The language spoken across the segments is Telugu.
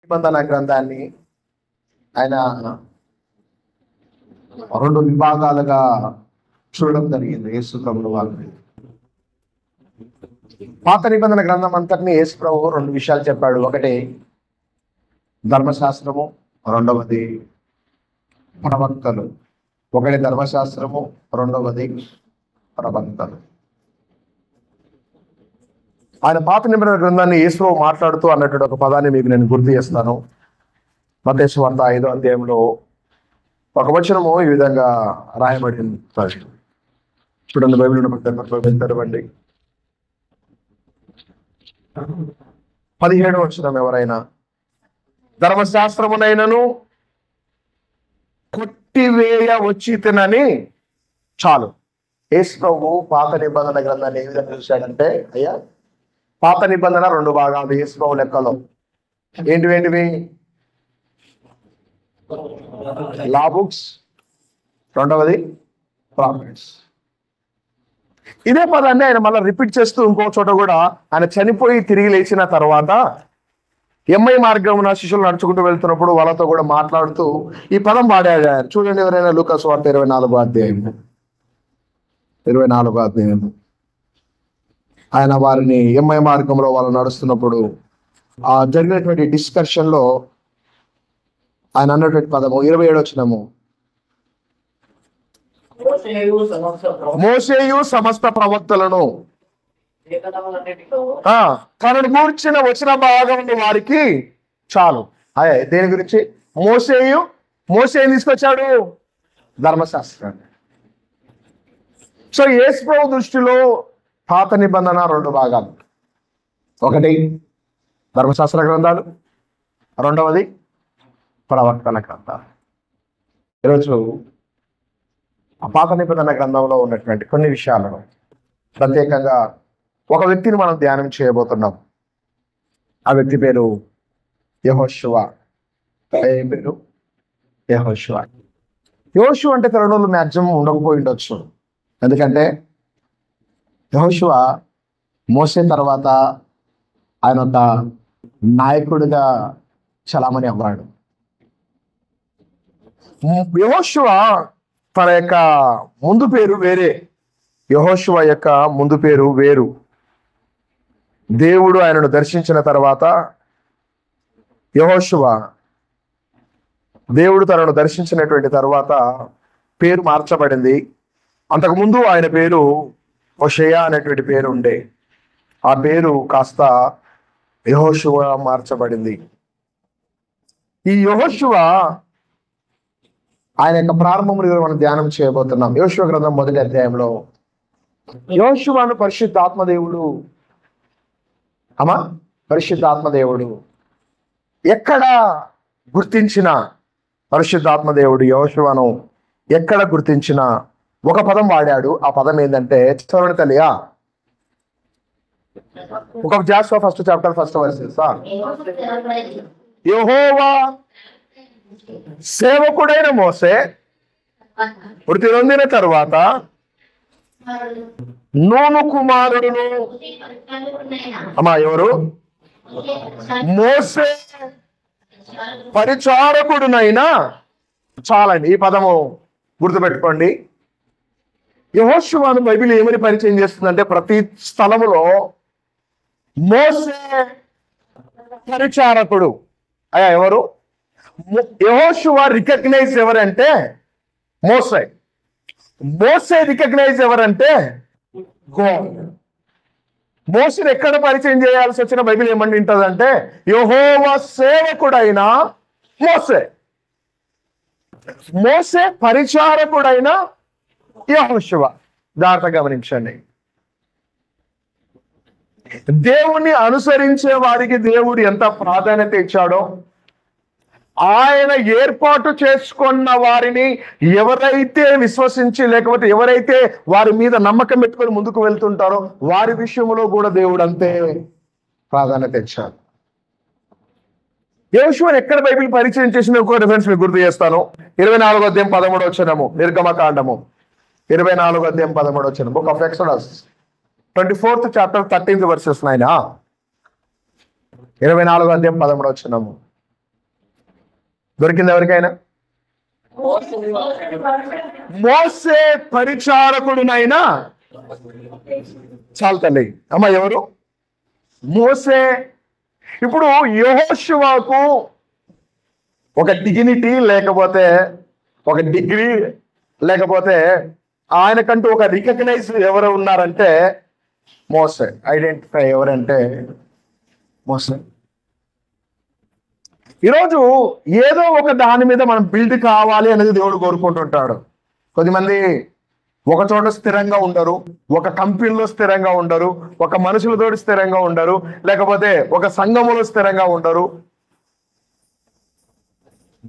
నిబంధన గ్రంథాన్ని ఆయన 2 విభాగాలుగా చూడడం జరిగింది. యేసు ప్రభువు వారిని పాత నిబంధన గ్రంథం అంతటిని యేసు ప్రభువు 2 విషయాలు చెప్పాడు. ఒకటి ధర్మశాస్త్రము, రెండవది ప్రవక్తలు. ఒకటి ధర్మశాస్త్రము, రెండవది ప్రవక్తలు. ఆయన పాత నిబంధన గ్రంథాన్ని యేసు ప్రభువు మాట్లాడుతూ అన్నటువంటి ఒక పదాన్ని మీకు నేను గుర్తు చేస్తాను. మత్తయి సువార్త 5వ అధ్యాయంలో ఒక వచనము ఈ విధంగా రాయబడింది. చూడండి, బైబిల్ తెరవండి. 17వ వచనం. ఎవరైనా ధర్మశాస్త్రమునైనను కొట్టివేయ వచ్చితనని చాలు. యేసు ప్రభువు పాత నిబంధన గ్రంథాన్ని ఏ విధంగా చూశాడంటే, అయ్యా పాత నిబంధన 2 భాగాలు యేసు ప్రభువు లెక్కలో. ఏంటివి? లా బుక్స్, రెండవది ప్రాఫిట్స్. ఇదే పదాన్ని ఆయన మళ్ళీ రిపీట్ చేస్తూ ఇంకో చోట కూడా ఆయన చనిపోయి తిరిగి లేచిన తర్వాత ఎమ్మై మార్గమున శిష్యులు నడుచుకుంటూ వెళ్తున్నప్పుడు వాళ్ళతో కూడా మాట్లాడుతూ ఈ పదం వాడాడు ఆయన. చూడండి, ఎవరైనా లూకా సువార్త 24వ అధ్యాయం. ఆయన వారిని ఎమ్మై మార్గంలో వాళ్ళు నడుస్తున్నప్పుడు ఆ జరిగినటువంటి డిస్కషన్ లో ఆయన అన్నటువంటి పదము 27వ వచనము. మోషేయు సమస్త ప్రవక్తలను తనను గూర్చిన వచ్చిన భాగం వారికి చాలు. అయ్యే దేని గురించి? మోషేని తీసుకొచ్చాడు, ధర్మశాస్త్రాన్ని. సో యేసు ప్రభు దృష్టిలో పాత నిబంధన 2 భాగాలు. ఒకటి ధర్మశాస్త్ర గ్రంథాలు, రెండవది ప్రవక్తల గ్రంథాలు. ఈరోజు ఆ పాత నిబంధన గ్రంథంలో ఉన్నటువంటి కొన్ని విషయాలను ప్రత్యేకంగా ఒక వ్యక్తిని మనం ధ్యానం చేయబోతున్నాం. ఆ వ్యక్తి పేరు యెహోషువ. ఏం పేరు? యెహోషువ. యెహోషువ అంటే తరుణులు మ్యాక్సిమం ఉండకపోయి ఉండొచ్చు. ఎందుకంటే యెహోషువ మోసే తర్వాత ఆయన ఒక నాయకుడిగా చలామణి అవ్వాడు. యెహోషువ తన యొక్క ముందు పేరు వేరే. యెహోషువ యొక్క ముందు పేరు వేరు. దేవుడు ఆయనను దర్శించిన తర్వాత దేవుడు తనను దర్శించినటువంటి తర్వాత పేరు మార్చబడింది. అంతకుముందు ఆయన పేరు హోషేయ అనేటువంటి పేరు ఉండే. ఆ పేరు కాస్త యెహోషువ మార్చబడింది. ఈ యెహోషువ ఆయన యొక్క ప్రారంభంలో మనం ధ్యానం చేయబోతున్నాం. యెహోషువ గ్రంథం 1వ అధ్యాయంలో యెహోషువను పరిశుద్ధాత్మదేవుడు ఎక్కడ గుర్తించిన పరిశుద్ధాత్మదేవుడు యెహోషువను ఎక్కడ గుర్తించిన ఒక పదం వాడాడు. ఆ పదం ఏంటంటే, చదవండి తల్లియా. ఒక జాషువా 1వ చాప్టర్ 1వ వర్సెస్. యెహోవా సేవకుడైన మోసే మృతి నొందిన తరువాత నూను కుమారుడును ఎవరు? మోసే పరిచారకుడునైనా చాలండి. ఈ పదము గుర్తుపెట్టుకోండి. యెహోషువను బైబిల్ ఏమని పరిచయం చేస్తుందంటే, ప్రతి స్థలములో మోసే పరిచారకుడు. అయ్యా ఎవరు? యెహోషువ రికగ్నైజ్ ఎవరంటే మోసే రికగ్నైజ్ ఎవరంటే గాడ్. మోసేని ఎక్కడ పరిచయం చేయాల్సి వచ్చిన బైబిల్ ఏమని ఉంటుందంటే, యెహోవా సేవకుడైన మోసే పరిచారకుడైన యెహోషువ. జాగ్రత్తగా గమనించండి. దేవుణ్ణి అనుసరించే వారికి దేవుడు ఎంత ప్రాధాన్యత ఇచ్చాడో, ఆయన ఏర్పాటు చేసుకున్న వారిని ఎవరైతే విశ్వసించి లేకపోతే ఎవరైతే వారి మీద నమ్మకం పెట్టుకొని ముందుకు వెళ్తుంటారో వారి విషయంలో కూడా దేవుడు అంతే ప్రాధాన్యత ఇచ్చాడు. యెహోషువను ఎక్కడ బైబిల్ పరిచయం చేసిన ఒక రిఫరెన్స్ మీకు గుర్తు చేస్తాను. 24వ అధ్యాయం 13వ వచనము, నిర్గమకాండము 24వ అధ్యాయం 13వ వచనం. Book of exodus 24th chapter 13th verses 9. 24వ అధ్యాయం 13వ వచనము. దొరికింది ఎవరికైనా? మోసే పరిచారకుడునైనా చాలు తల్లి. అమ్మ ఎవరు? మోసే. ఇప్పుడు యెహోషువకు ఒక డిగ్నిటీ లేకపోతే ఒక డిగ్రీ లేకపోతే ఆయనకంటూ ఒక రికగ్నైజ్ ఎవరు ఉన్నారంటే మోసే. ఐడెంటిఫై ఎవరంటే మోసే. ఈరోజు ఏదో ఒక దాని మీద మనం బిల్డ్ కావాలి అనేది దేవుడు కోరుకుంటుంటాడు. కొద్దిమంది ఒక చోట స్థిరంగా ఉండరు, ఒక కంపెనీలో స్థిరంగా ఉండరు, ఒక మనుషులతో స్థిరంగా ఉండరు, లేకపోతే ఒక సంఘములో స్థిరంగా ఉండరు.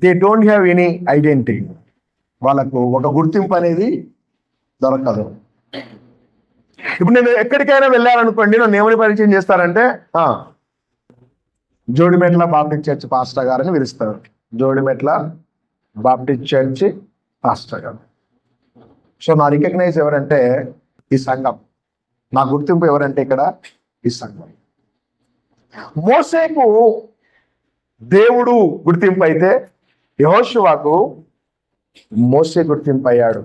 They don't have any identity. వాళ్ళకు ఒక గుర్తింపు అనేది దొరకదు. ఇప్పుడు నేను ఎక్కడికైనా వెళ్ళాలనుకోండి, నన్ను ఏమని పరిచయం చేస్తారంటే జోడిమెట్ల బాప్టిస్ట్ చర్చ్ పాస్టర్ గారని పిలుస్తారు. జోడిమెట్ల బాప్టిస్ట్ చర్చ్ పాస్టర్ గారు. సో నా రికగ్నైజ్ ఎవరంటే ఈ సంఘం. నా గుర్తింపు ఎవరంటే ఇక్కడ ఈ సంఘం. మోసేకు దేవుడు గుర్తింపు అయితే యెహోషువకు మోసే గుర్తింపు అయ్యాడు.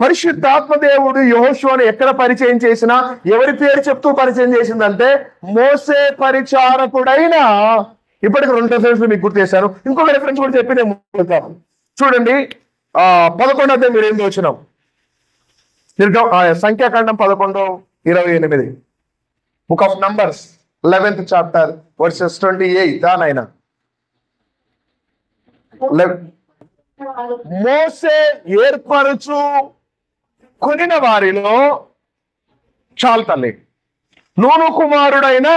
పరిశుద్ధాత్మ దేవుడు యెహోషువను ఎక్కడ పరిచయం చేసినా ఎవరి పేరు చెప్తూ పరిచయం చేసిందంటే మోసే పరిచారకుడైన. ఇప్పటికి 2 రెఫరెన్స్లు మీకు గుర్తు చేశాను. ఇంకొక రెఫరెన్స్ కూడా చెప్పి నేను చూడండి. 11వ అధ్యాయం 28వ వచనం, సంఖ్యాకాండం 11:28, book of numbers 11th chapter versus 28. నాయన మోసే ఏర్పరచు కొనిన వారిలో చాలు తల్లి నూను కుమారుడైన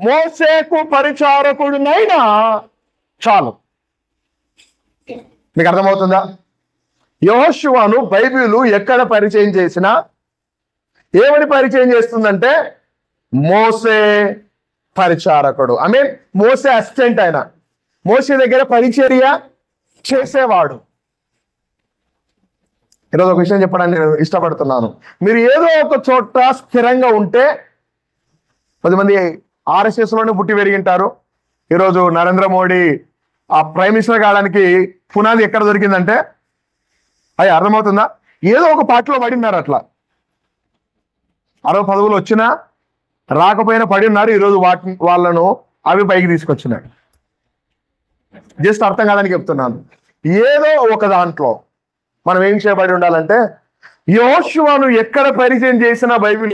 మోసేకు పరిచారకుడునైనా చాలు. మీకు అర్థమవుతుందా? యెహోషువను బైబిల్ ఎక్కడ పరిచయం చేసినా ఏమని పరిచయం చేస్తుందంటే మోసే పరిచారకుడు. ఐ మీన్ మోసే అసిస్టెంట్. ఆయన మోసే దగ్గర పరిచర్య చేసేవాడు. ఈరోజు ఒక విషయం చెప్పడానికి నేను ఇష్టపడుతున్నాను. మీరు ఏదో ఒక చోట స్థిరంగా ఉంటే, 10 మంది RSS లోనే పుట్టి పెరిగింటారు. ఈరోజు నరేంద్ర మోడీ ఆ ప్రైమ్ మినిస్టర్ కావడానికి పునాది ఎక్కడ దొరికిందంటే, అది అర్థమవుతుందా? ఏదో ఒక పార్టీలో పడి ఉన్నారు. అట్లా 60 పదవులు వచ్చినా రాకపోయినా పడి ఉన్నారు. ఈరోజు వాళ్ళను అవి పైకి తీసుకొచ్చినాడు. జస్ట్ అర్థం కాదని చెప్తున్నాను. ఏదో ఒక దాంట్లో మనం ఏం చేయబడి ఉండాలంటే, యెహోషువను ఎక్కడ పరిచయం చేసినా బైబిల్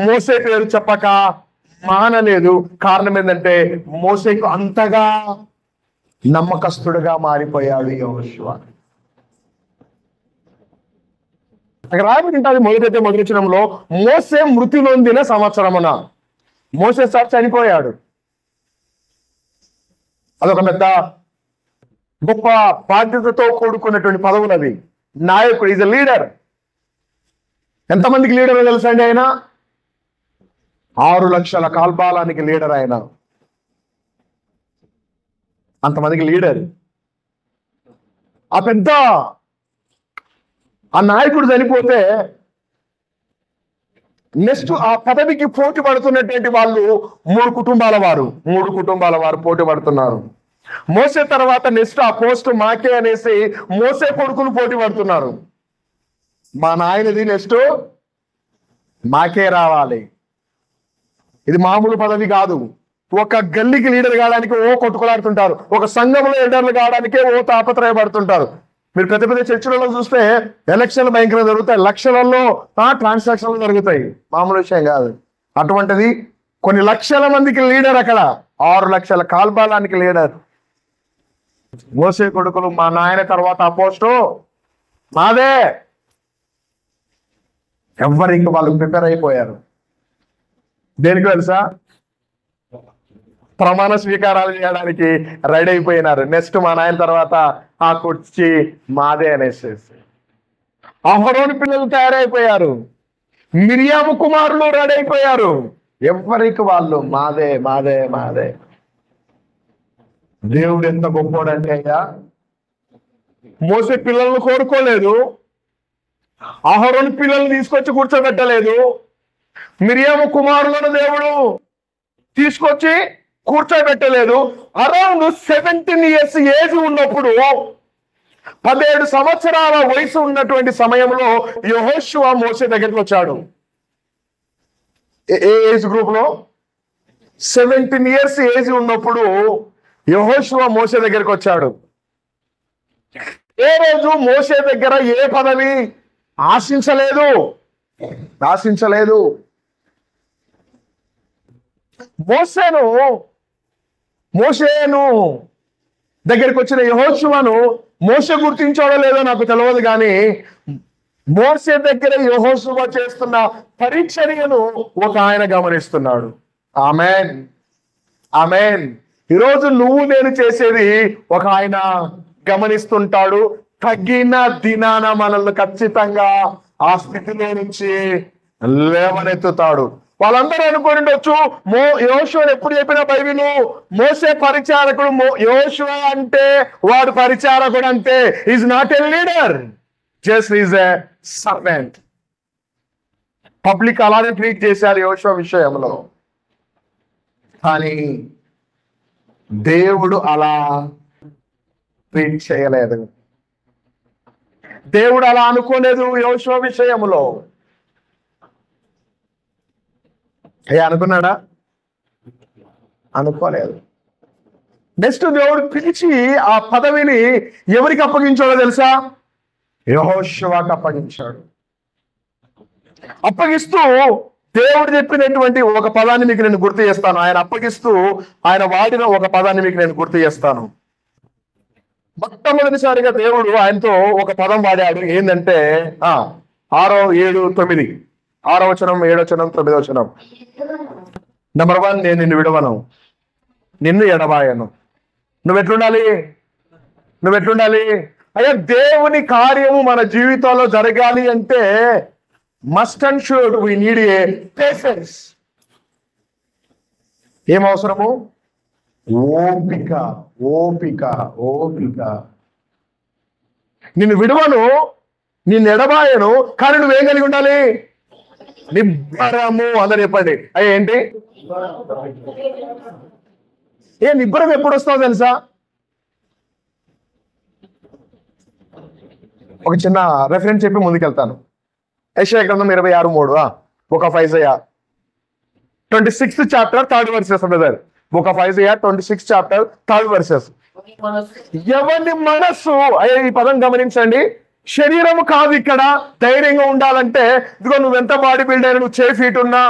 మోసే పేరు చెప్పక మానలేదు. కారణం ఏంటంటే మోసేకు అంతగా నమ్మకస్తుడుగా మారిపోయాడు యెహోషువ. రాబడి ఉంటుంది మొదటి వచనంలో, మోసే మృతి నొందిన సంవత్సరమున. మోసే సార్ చనిపోయాడు. అదొక పెద్ద గొప్ప బాధ్యతతో కూడుకున్నటువంటి పదవులు అవి. నాయకుడు, ఈజ్ అ లీడర్. ఎంతమందికి లీడర్ తెలుసా అండి? ఆయన 6 లక్షల కాల్బాలానికి లీడర్. ఆయన అంతమందికి లీడర్. ఆ నాయకుడు చనిపోతే నెక్స్ట్ ఆ పదవికి పోటీ పడుతున్నటువంటి వాళ్ళు 3 కుటుంబాల వారు పోటీ పడుతున్నారు. మోసే తర్వాత నెక్స్ట్ ఆ పోస్ట్ మాకే అనేసి మోసే కొడుకులు పోటీ పడుతున్నారు. మా నాయనది నెక్స్ట్ మాకే రావాలి. ఇది మామూలు పదవి కాదు. ఒక గల్లీకి లీడర్ కావడానికి కొట్టుకులాడుతుంటారు. ఒక సంఘంలో లీడర్లు కావడానికే తాపత్రయపడుతుంటారు. మీరు పెద్ద పెద్ద చర్చలలో చూస్తే ఎలక్షన్లు భయంకరంగా జరుగుతాయి. లక్షలలో ట్రాన్సాక్షన్లు జరుగుతాయి. మామూలు విషయం కాదు. అటువంటిది కొన్ని లక్షల మందికి లీడర్. అక్కడ 6 లక్షల కాల్బాలానికి లీడర్. మోసే కొడుకులు, మా నాయన తర్వాత ఆ పోస్టు మాదే. ఎవరు ఇంకా వాళ్ళు ప్రిపేర్ అయిపోయారు. దేనికి తెలుసా? ప్రమాణ స్వీకారాలు చేయడానికి రెడీ అయిపోయినారు. నెక్స్ట్ మా నాయన తర్వాత ఆ కుర్చీ మాదే అనేసి. అహరోను పిల్లలు తయారైపోయారు. మిరియాము కుమారులు రెడీ అయిపోయారు. ఎవరికి వాళ్ళు మాదే మాదే మాదే. దేవుడు ఎంత గొప్పోడంటే, అయ్యా మోసే పిల్లలను కోరుకోలేదు, అహరోను పిల్లల్ని తీసుకొచ్చి కూర్చోబెట్టలేదు, మిరియాము కుమారులను దేవుడు తీసుకొచ్చి కూర్చోబెట్టలేదు. అరౌండ్ 17 years ఏజ్ ఉన్నప్పుడు, 17 సంవత్సరాల వయసు ఉన్నటువంటి సమయంలో యెహోషువ మోషే దగ్గరికి వచ్చాడు. ఏ ఏజ్ గ్రూప్ లో? 17 years ఏజ్ ఉన్నప్పుడు యెహోషువ మోషే దగ్గరికి వచ్చాడు. ఏ రోజు మోషే దగ్గర ఏ పదవి ఆశించలేదు. మోషేను దగ్గరికి వచ్చిన యెహోషువను మోషే గుర్తించాడో లేదో నాకు తెలియదు, కానీ మోషే దగ్గర యెహోషువ చేస్తున్న పరిచర్యను ఒక ఆయన గమనిస్తున్నాడు. ఆమేన్, ఆమేన్. ఈరోజు నువ్వు నేను చేసేది ఒక ఆయన గమనిస్తుంటాడు. తగ్గిన దినాన మనల్ని ఖచ్చితంగా ఆ స్థితిలో నుంచి లేవనెత్తుతాడు. వాళ్ళందరూ అనుకుని ఉండొచ్చు, యెహోషువను ఎప్పుడు చెప్పిన బైబిల్ మోసే పరిచారకుడు, యెహోషువ అంటే వాడు పరిచారకుడు అంటే is not a leader, just is a servant. Public అలానే ట్రీట్ చేశారు యెహోషువ విషయంలో. కానీ దేవుడు అలా ట్రీట్ చేయలేదు. దేవుడు అలా అనుకోలేదు యెహోషువ విషయంలో. అనుకున్నాడా? అనుకోలేదు. నెక్స్ట్ దేవుడు పిలిచి ఆ పదవిని ఎవరికి అప్పగించాడో తెలుసా? యెహోషువకు అప్పగించాడు. అప్పగిస్తూ దేవుడు చెప్పినటువంటి ఒక పదాన్ని మీకు నేను గుర్తు చేస్తాను. ఆయన అప్పగిస్తూ ఆయన వాడిన ఒక పదాన్ని మీకు నేను గుర్తు చేస్తాను. మొట్టమొదటిసారిగా దేవుడు ఆయనతో ఒక పదం వాడాడు. ఏంటంటే 6, 7, 9, 6వ వచనం, 7వ వచనం, 9వ వచనం. నెంబర్ 1, నేను నిన్ను విడవను, నిన్ను ఎడబాయను. నువ్వెట్లుండాలి? అయ్యా, దేవుని కార్యము మన జీవితంలో జరగాలి అంటే must and should we need a patience. ఏం అవసరము? ఓపిక. నిన్ను విడవను, నిన్ను ఎడబాయను, కానీ నువ్వేం కలిగి ఉండాలి? నిబ్బరము. అందరు చెప్పండి. అయ్యా ఏంటి? నిబ్బరం ఎప్పుడు వస్తుందో తెలుసా? ఒక చిన్న రెఫరెన్స్ చెప్పి ముందుకెళ్తాను. యెషయా గ్రంథం 26:3, book of Isaiah 26th chapter 3rd verses. Brother, book of Isaiah 26th chapter 3rd verses. ఎవరి మనస్సు, అయ్యా ఈ పదం గమనించండి, శరీరము కాదు ఇక్కడ. ధైర్యంగా ఉండాలంటే ఇదిగో నువ్వెంత బాడీ బిల్డ్ అయినా, నువ్వు ఫీట్ ఉన్నా,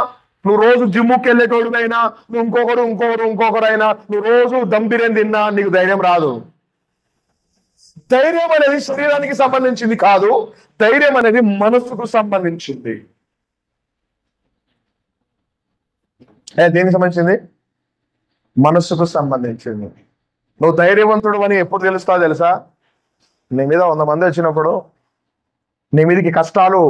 నువ్వు రోజు జిమ్ముకి వెళ్ళేటోడునైనా, నువ్వు ఇంకొకరైనా, నువ్వు రోజు దమ్ బిర్యానీ తిన్నా, నీకు ధైర్యం రాదు. ధైర్యం అనేది శరీరానికి సంబంధించింది కాదు, ధైర్యం అనేది మనస్సుకు సంబంధించింది. దేనికి సంబంధించింది? మనస్సుకు సంబంధించింది. నువ్వు ధైర్యవంతుడు అని ఎప్పుడు తెలుస్తావు తెలుసా? నీ మీద 100 మంది వచ్చినప్పుడు, నీ మీదకి కష్టాలు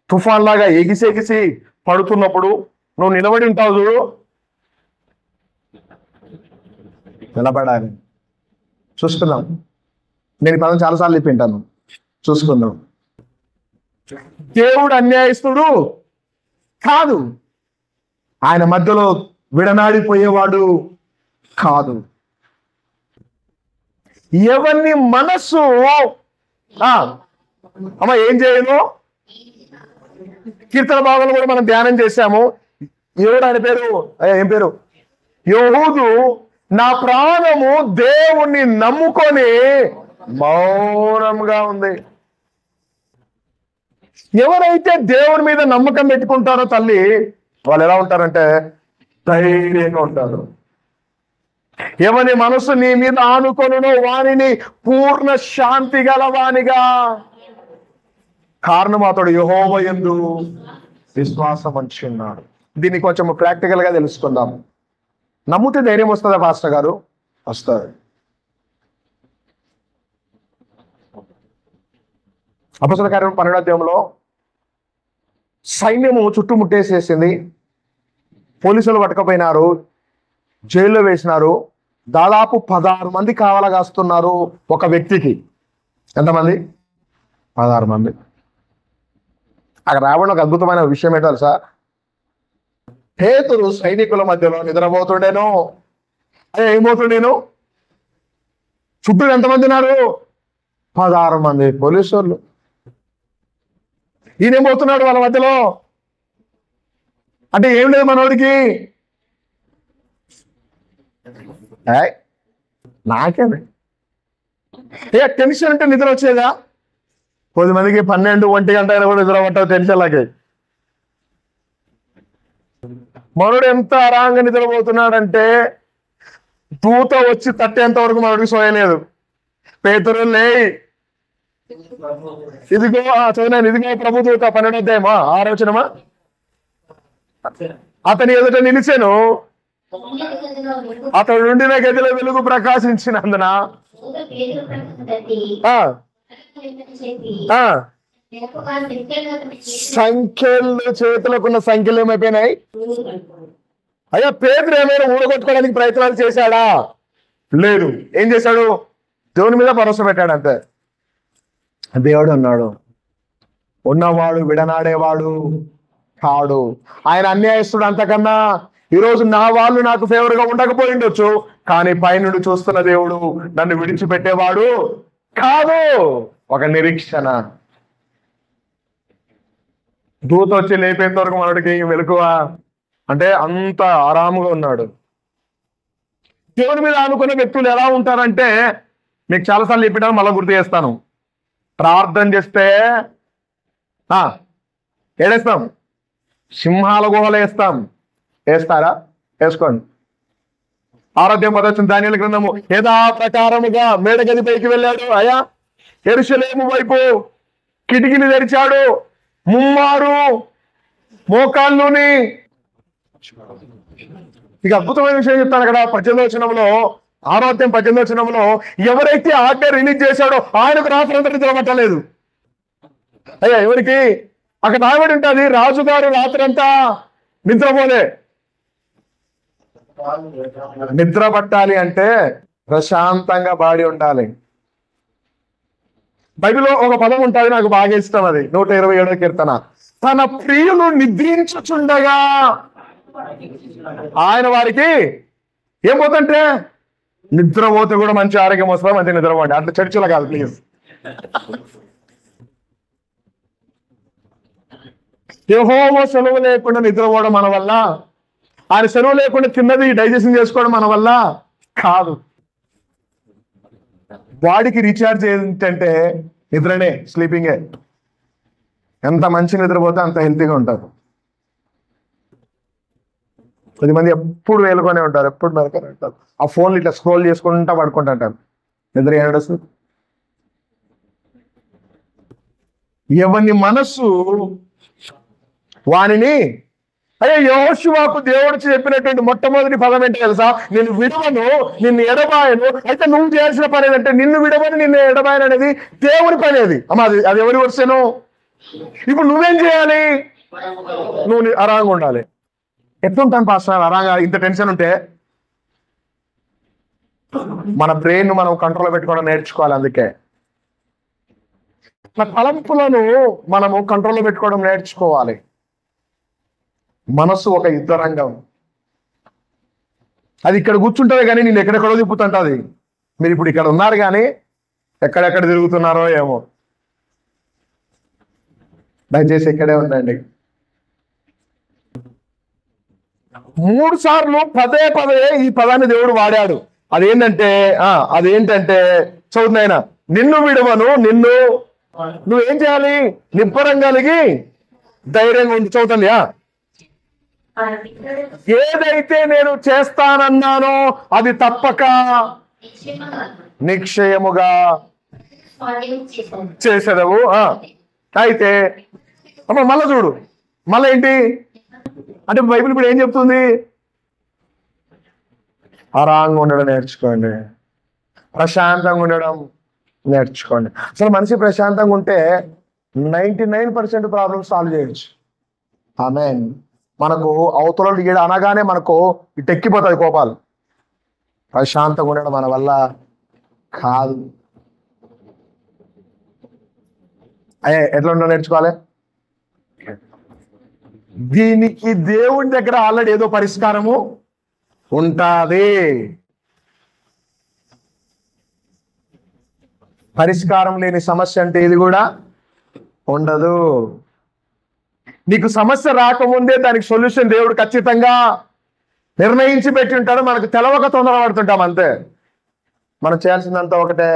తుఫాన్ లాగా ఎగిసి పడుతున్నప్పుడు నువ్వు నిలబడి ఉంటావు చూడు. నిలబడాలి. చూసుకుందాం. నేను ఈ పదం చాలాసార్లు చెప్పింటాను. చూసుకుందాం. దేవుడు అన్యాయస్తుడు కాదు, ఆయన మధ్యలో విడనాడిపోయేవాడు కాదు. ఎవరిని మనస్సు అమ్మ ఏం చేయను? కీర్తన భాగంలో కూడా మనం ధ్యానం చేశాము. ఎవడు ఆయన పేరు? ఏం పేరు? యోహూదు. నా ప్రాణము దేవుణ్ణి నమ్ముకొని మౌనంగా ఉంది. ఎవరైతే దేవుని మీద నమ్మకం పెట్టుకుంటారో తల్లి, వాళ్ళు ఎలా ఉంటారంటే ధైర్యంగా ఉంటారు. ఎవని మనసు నీ మీద ఆనుకొనునో వానిని పూర్ణ శాంతి గలవానిగా. కారణం అతడు యెహోవా యందు విశ్వాసం ఉంచున్నాడు. దీన్ని కొంచెం ప్రాక్టికల్ గా తెలుసుకుందాం. నమ్మితే ధైర్యం వస్తుందా పాస్టర్ గారు? వస్తుంది. అపొస్తలుల కార్యం 12వ అధ్యాయంలో సైన్యము చుట్టుముట్టేసేసింది. పోలీసులు పట్టుకపోయినారు, జైల్లో వేసినారు. దాదాపు 16 మంది కావాలా కాస్తున్నారు ఒక వ్యక్తికి. ఎంతమంది? 16 మంది. అక్కడ రావడం ఒక అద్భుతమైన విషయం ఏంటో తెలుసా? పేతురు సైనికుల మధ్యలో నిద్రపోతుండేను. అదే ఏమవుతుండేను? చుట్టూ ఎంతమంది ఉన్నారు? 16 మంది పోలీసు వాళ్ళు. ఈయనేమవుతున్నాడు వాళ్ళ మధ్యలో? అంటే ఏం లేదు మనోడికి. నాకేమే టెన్షన్ అంటే నిద్ర వచ్చేదా? 10 మందికి 12, 1 గంట అయినా కూడా నిద్ర పట్టదు టెన్షన్ లాగే. మనోడు ఎంత ఆరాంగా నిద్రపోతున్నాడంటే దూత వచ్చి తట్టేంత వరకు మనోడికి సోయలేదు. పేతురు లేయ్, ఇదిగో చదివాను, ఇదిగో ప్రభు దూత 12వ అధ్యాయమా 6వ వచనమా, అతని ఎదుట నిలిచెను, అతడు ఉండిన గదిలో వెలుగు ప్రకాశించినందున సంఖ్యలు, చేతులకున్న సంఖ్యలు ఏమైపోయినాయి? అయ్యా పేతురు ఏమైనా ఊడగొట్టుకోవడానికి ప్రయత్నాలు చేశాడా? లేదు. ఏం చేశాడు? దేవుని మీద భరోసా పెట్టాడు అంతే. దేవుడు అన్నాడు, ఉన్నవాడు విడనాడేవాడు కాడు. ఆయన అన్యాయస్తుడు. అంతకన్నా ఈరోజు నా వాళ్ళు నాకు ఫేవర్ గా ఉండకపోయి ఉండొచ్చు, కానీ పైనుండి చూస్తున్న దేవుడు నన్ను విడిచిపెట్టేవాడు కాదు. ఒక నిరీక్షణ. దూత వచ్చి లేపేంత వరకు మనడికి వెలుగువ అంటే అంత ఆరాముగా ఉన్నాడు. దేవుని మీద ఆనుకున్న వ్యక్తులు ఎలా ఉంటారంటే, మీకు చాలాసార్లు చెప్పినా మళ్ళీ గుర్తు చేస్తాను. ప్రార్థన చేస్తే ఏడేస్తాం, సింహాల గుహలు వేస్తాం. వేస్తారా? వేసుకోండి. ఆరోగ్యం పదొచ్చిన దానియేలు గ్రంథము, యథా ప్రకారముగా మేడగది పైకి వెళ్ళాడు. అయా యెరూషలేము వైపు కిటికీని తెరిచాడు, ముమ్మారు మోకాళ్ళుని. ఇక అద్భుతమైన విషయం చెప్తాను అక్కడ 18వ వచనంలో, ఆరోగ్యం 18వ వచనంలో, ఎవరైతే ఆజ్ఞ రిలీజ్ చేశాడో ఆయనకు రాత్రంతా నిద్ర పట్టలేదు. అయ్యా ఎవరికి? అక్కడ రాబడి ఉంటుంది, రాజుగారు రాత్రంతా నిద్రపోలే. నిద్ర పట్టాలి అంటే ప్రశాంతంగా బాడీ ఉండాలి. బైబిల్లో ఒక పదం ఉంటుంది, నాకు బాగా ఇష్టం. అది 127వ కీర్తన. తన ప్రియులు నిద్రించుచుండగా ఆయన వారికి ఏం పోతుంటే, నిద్రపోతే కూడా మంచి ఆరోగ్యం వస్తుంది, మంచి నిద్రపోండి. అట్లా చర్చలో కాదు ప్లీజ్. యెహోవా సెలవు లేకుండా నిద్రపోవడం మన వల్ల, ఆయన సెలవు లేకుండా తిన్నది డైజెషన్ చేసుకోవడం మన వల్ల కాదు. బాడీకి రీఛార్జ్ ఏంటంటే నిద్రనే, స్లీపింగే. ఎంత మంచి నిద్రపోతే అంత హెల్తీగా ఉంటారు. 10 మంది ఎప్పుడు వేలుకొనే ఉంటారు, ఎప్పుడు మెలకొని ఉంటారు. ఆ ఫోన్లు ఇట్లా స్క్రోల్ చేసుకుంటా పడుకుంటుంటారు. నిద్ర ఏడొస్తు. ఎవరి మనస్సు వానిని. అయ్యే యెహోషువకు దేవుడు చెప్పినటువంటి మొట్టమొదటి పదం ఏంటి తెలుసా? నిన్ను విడవను, నిన్ను ఎడబాయను. అయితే నువ్వు చేయాల్సిన పని ఏంటంటే, నిన్ను విడవను, నిన్ను ఎడబాయను అనేది దేవుని పని. అది అమ్మా, అది ఎవరి వర్షను? ఇప్పుడు నువ్వేం చేయాలి? నువ్వు అరాంగా ఉండాలి. ఎట్లుంటాను పాస్టర్ అరాంగా? ఇంత టెన్షన్ ఉంటే మన బ్రెయిన్ మనం కంట్రోల్ పెట్టుకోవడం నేర్చుకోవాలి. అందుకే మన తలంపులను మనము కంట్రోల్లో పెట్టుకోవడం నేర్చుకోవాలి. మనస్సు ఒక యుద్ధ రంగం. అది ఇక్కడ కూర్చుంటుంది కానీ నేను ఎక్కడెక్కడో తిప్పుతుంటుంది. మీరు ఇప్పుడు ఇక్కడ ఉన్నారు కానీ ఎక్కడెక్కడ తిరుగుతున్నారో ఏమో. దయచేసి ఇక్కడే ఉండండి. 3 సార్లు పదే పదే ఈ పదాన్ని దేవుడు వాడాడు. అదేంటంటే చదువుతున్నాయన, నిన్ను విడవను, నువ్వేం చేయాలి? నిబ్బరం కలిగి ధైర్యంగా ఉండి. చదువుతుంది, ఏదైతే నేను చేస్తానన్నానో అది తప్పక నిశ్చయముగా చేసేదవు. అయితే అమ్మ మళ్ళా చూడు, మళ్ళీ ఏంటి అంటే బైబిల్ ఇప్పుడు ఏం చెప్తుంది? ఆరాంగా ఉండడం నేర్చుకోండి, ప్రశాంతంగా ఉండడం నేర్చుకోండి. అసలు మనిషి ప్రశాంతంగా ఉంటే 99% ప్రాబ్లమ్స్ సాల్వ్ చేయొచ్చు. ఆమేన్. మనకు అవతల ఈడ అనగానే మనకు ఇటెక్కిపోతుంది కోపాలు. ప్రశాంతంగా ఉండడం మన వల్ల కాదు. ఎట్లా ఉండడం నేర్చుకోవాలి? దీనికి దేవుడి దగ్గర ఆల్రెడీ ఏదో పరిష్కారము ఉంటాది. పరిష్కారం లేని సమస్య అంటే ఇది కూడా ఉండదు. నీకు సమస్య రాకముందే దానికి సొల్యూషన్ దేవుడు ఖచ్చితంగా నిర్ణయించి పెట్టి ఉంటాడు. మనకు తెలవక తొందరపడుతుంటాం అంతే. మనం చేయాల్సిందంతా ఒకటే,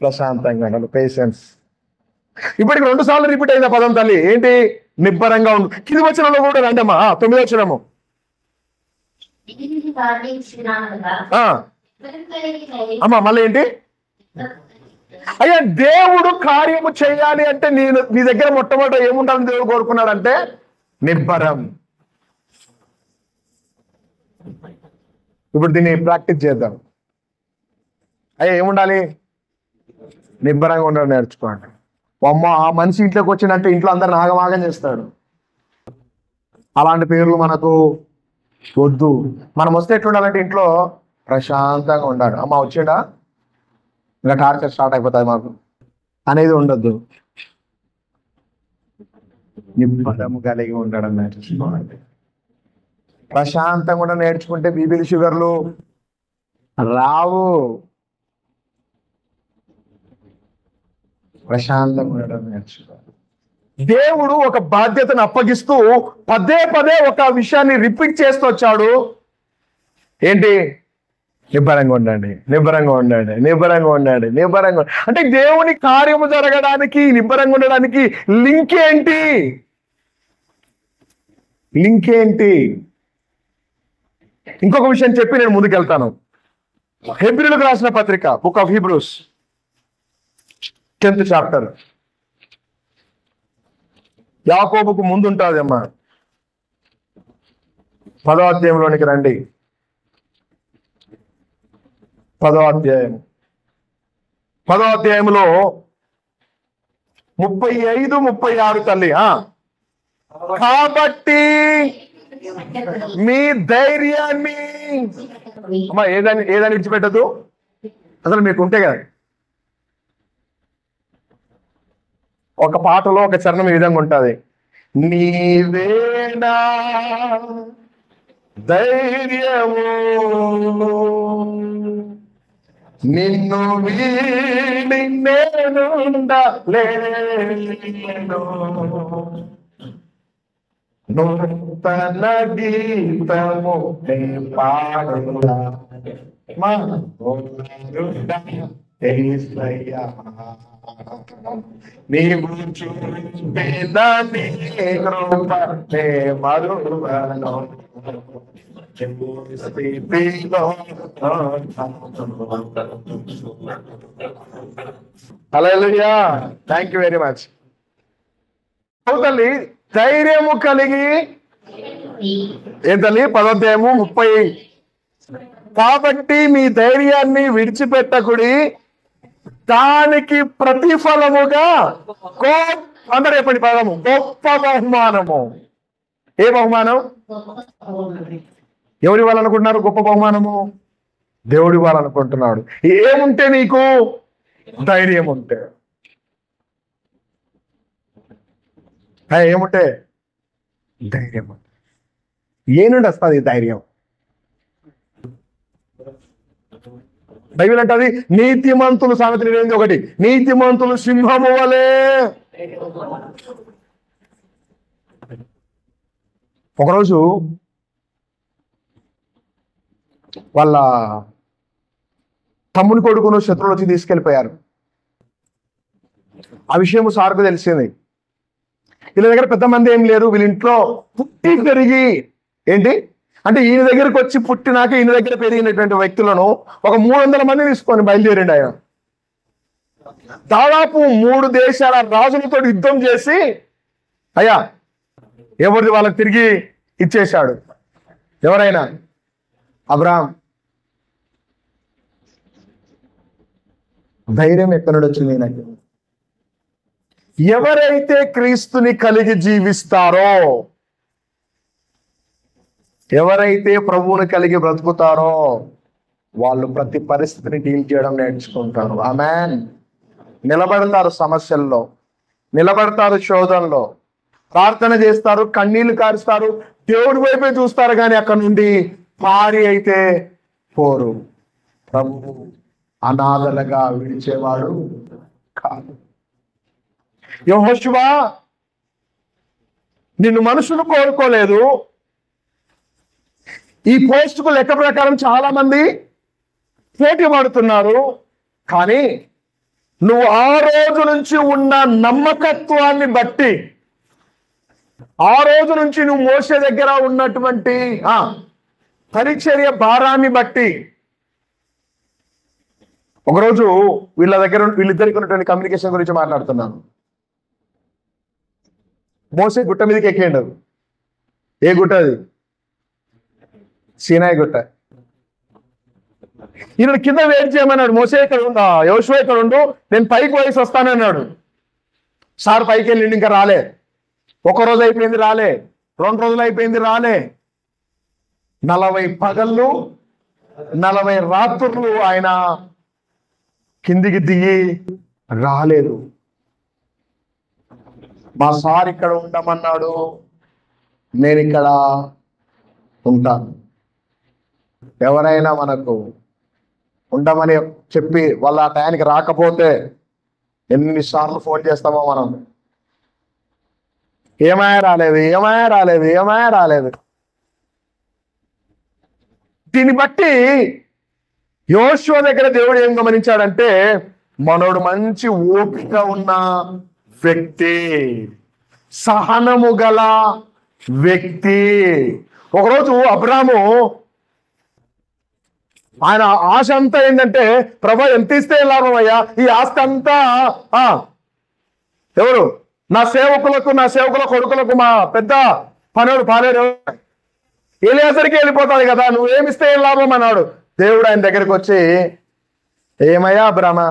ప్రశాంతంగా ఉండాలి, పేషెన్స్. ఇప్పటికి 2 సార్లు రిపీట్ అయింది పదం తల్లి. ఏంటి? నిబ్బరంగా ఉండు. కింది వచనంలో కూడా రండి అమ్మా, 9వ వచనము. అమ్మా మళ్ళీ ఏంటి? అయ్యా, దేవుడు కార్యము చేయాలి అంటే నీ దగ్గర మొట్టమొదట ఏముండాలని దేవుడు కోరుకున్నాడంటే నిబ్బరం. ఇప్పుడు దీన్ని ప్రాక్టీస్ చేద్దాం. అయ్యా ఏముండాలి? నిబ్బరంగా ఉండడం నేర్చుకోండి. అమ్మ ఆ మనిషి ఇంట్లోకి వచ్చిందంటే ఇంట్లో అందరిని ఆగమాగం చేస్తాడు. అలాంటి పేర్లు మనకు వద్దు. మనం వస్తే ఎట్లుండాలంటే ఇంట్లో ప్రశాంతంగా ఉండాలి. అమ్మ వచ్చిండా, ఇంకా టార్చర్ స్టార్ట్ అయిపోతుంది మాకు అనేది ఉండద్దు. నిబ్బరం కలిగి ఉండడం నేర్చుకోండి. ప్రశాంతంగా కూడా నేర్చుకుంటే బీపీలు షుగర్లు రావు. ప్రశాంతంగా ఉండడం నేర్చుకోవాలి. దేవుడు ఒక బాధ్యతను అప్పగిస్తూ పదే పదే ఒక విషయాన్ని రిపీట్ చేస్తూ వచ్చాడు. ఏంటి? నిబ్బరంగా ఉండండి, నిబ్బరంగా ఉండండి, నిబ్బరంగా ఉండండి, నిబ్బరంగా. అంటే దేవుని కార్యము జరగడానికి నిబ్బరంగా ఉండడానికి లింక్ ఏంటి? లింక్ ఏంటి? ఇంకొక విషయం చెప్పి నేను ముందుకెళ్తాను. హెబ్రీయులకు రాసిన పత్రిక, book of Hebrews 10th chapter. యాకోబుకు ముందు ఉంటుంది అమ్మా. 10వ అధ్యాయంలోనికి రండి. 10వ అధ్యాయం, 10వ అధ్యాయంలో 35, 36 తల్లి. కాబట్టి మీ ధైర్యాన్ని అమ్మా ఏదాన్ని విడిచిపెట్టదు. అసలు మీకు ఉంటే కదా ఒక పాటలో ఒక చరణం ఈ విధంగా ఉంటుంది. నీవేనా ధైర్యము, నిన్ను వీడి నేనుండలేను, నూతన గీతము నే పాడునా నీవు చూపేదాని కృప నే మరువను. హల్లెలూయా, థ్యాంక్ యూ వెరీ మచ్. తల్లి ధైర్యము కలిగి ఏం తల్లి? 10వ అధ్యాయము 30. కాబట్టి మీ ధైర్యాన్ని విడిచిపెట్టకుడి, దానికి ప్రతిఫలముగా అందరూ చెప్పండి పదము, గొప్ప బహుమానము. ఏ బహుమానం? ఎవరు ఇవ్వాలనుకుంటున్నారు గొప్ప బహుమానము? దేవుడు ఇవ్వాలనుకుంటున్నాడు. ఏముంటే నీకు? ధైర్యం ఉంటే. ఏముంటే? ధైర్యం. ఏ నుండి వస్తుంది ధైర్యం? బైబిల్ అంటది నీతిమంతులు, సామెత 8:1, నీతిమంతులు సింహము వలె. ఒకరోజు వాళ్ళ తమ్ముని కొడుకును శత్రువులు వచ్చి తీసుకెళ్ళిపోయారు. ఆ విషయం సార్కు తెలిసింది. వీళ్ళ దగ్గర పెద్ద మంది ఏం లేరు. వీళ్ళ ఇంట్లో పుట్టి పెరిగి ఏంటి అంటే ఈయన దగ్గరకు వచ్చి పుట్టినాక ఈయన దగ్గర పెరిగినటువంటి వ్యక్తులను ఒక 300 మంది తీసుకొని బయలుదేరిండు ఆయన. దాదాపు 3 దేశాల రాజులతో యుద్ధం చేసి అయ్యా ఎవరిది వాళ్ళకి తిరిగి ఇచ్చేశాడు. ఎవరైనా? అబ్రాహాం. ధైర్యం ఎక్కడి నుండి వచ్చింది నాకు? ఎవరైతే క్రీస్తుని కలిగి జీవిస్తారో, ఎవరైతే ప్రభువుని కలిగి బ్రతుకుతారో వాళ్ళు ప్రతి పరిస్థితిని డీల్ చేయడం నేర్చుకుంటారు. ఆమేన్. నిలబడతారు సమస్యల్లో, నిలబడతారు శోధనలో, ప్రార్థన చేస్తారు, కన్నీళ్లు కారుస్తారు, దేవుడి వైపే చూస్తారు, కానీ అక్కడ నుండి పారి అయితే పోరు. ప్రభు అనాథలుగా విడిచేవాడు కాదు. యెహోషువ, నిన్ను మనుషులు కోరుకోలేదు. ఈ పోస్టుకు లెక్క ప్రకారం చాలా మంది పోటీ పడుతున్నారు, కానీ నువ్వు ఆ రోజు నుంచి ఉన్న నమ్మకత్వాన్ని బట్టి, ఆ రోజు నుంచి నువ్వు మోసే దగ్గర ఉన్నటువంటి పరిచర్య భారాన్ని బట్టి, ఒకరోజు వీళ్ళిద్దరికి ఉన్నటువంటి కమ్యూనికేషన్ గురించి మాట్లాడుతున్నాను. మోసే గుట్ట మీదకి ఎక్కిండు. ఏ గుట్ట అది? సీనాయి గుట్ట. ఈయన కింద వెయిట్ చేయమన్నాడు. మోసే ఇక్కడ ఉందా, యోషువ ఇక్కడ ఉండు, నేను పైకి వయసు వస్తానన్నాడు. సార్ పైకి వెళ్ళిండి, ఇంకా రాలే. 1 రోజు అయిపోయింది రాలే, 2 రోజులు అయిపోయింది రాలే. 40 పగళ్ళు 40 రాత్రులు ఆయన కిందికి దిగి రాలేదు. మా సార్ ఇక్కడ ఉండమన్నాడు, నేను ఇక్కడ ఉంటాను. ఎవరైనా మనకు ఉండమని చెప్పి వాళ్ళ ఆ టయానికి రాకపోతే ఎన్నిసార్లు ఫోన్ చేస్తామో మనం, ఏమాయ రాలేదు, ఏమాయ రాలేదు, ఏమాయ రాలేదు. దీన్ని బట్టి యోషువ దగ్గర దేవుడు ఏం గమనించాడంటే, మనోడు మంచి ఓపిక ఉన్న వ్యక్తి, సహనము గల వ్యక్తి. ఒకరోజు అబ్రాము, ఆయన ఆశ అంతా ఏంటంటే, ప్రభా ఎంత ఇస్తే లాభం అయ్యా, ఈ ఆస్తి అంతా ఎవరు, నా సేవకుల కొడుకులకు, మా పెద్ద పనుడు పాలేరు ఎలియాజరుకి వెళ్ళిపోతాడు కదా, నువ్వేమిస్తే ఏం లాభం అన్నాడు. దేవుడు ఆయన దగ్గరికి వచ్చి, ఏమయ్యా అబ్రామ,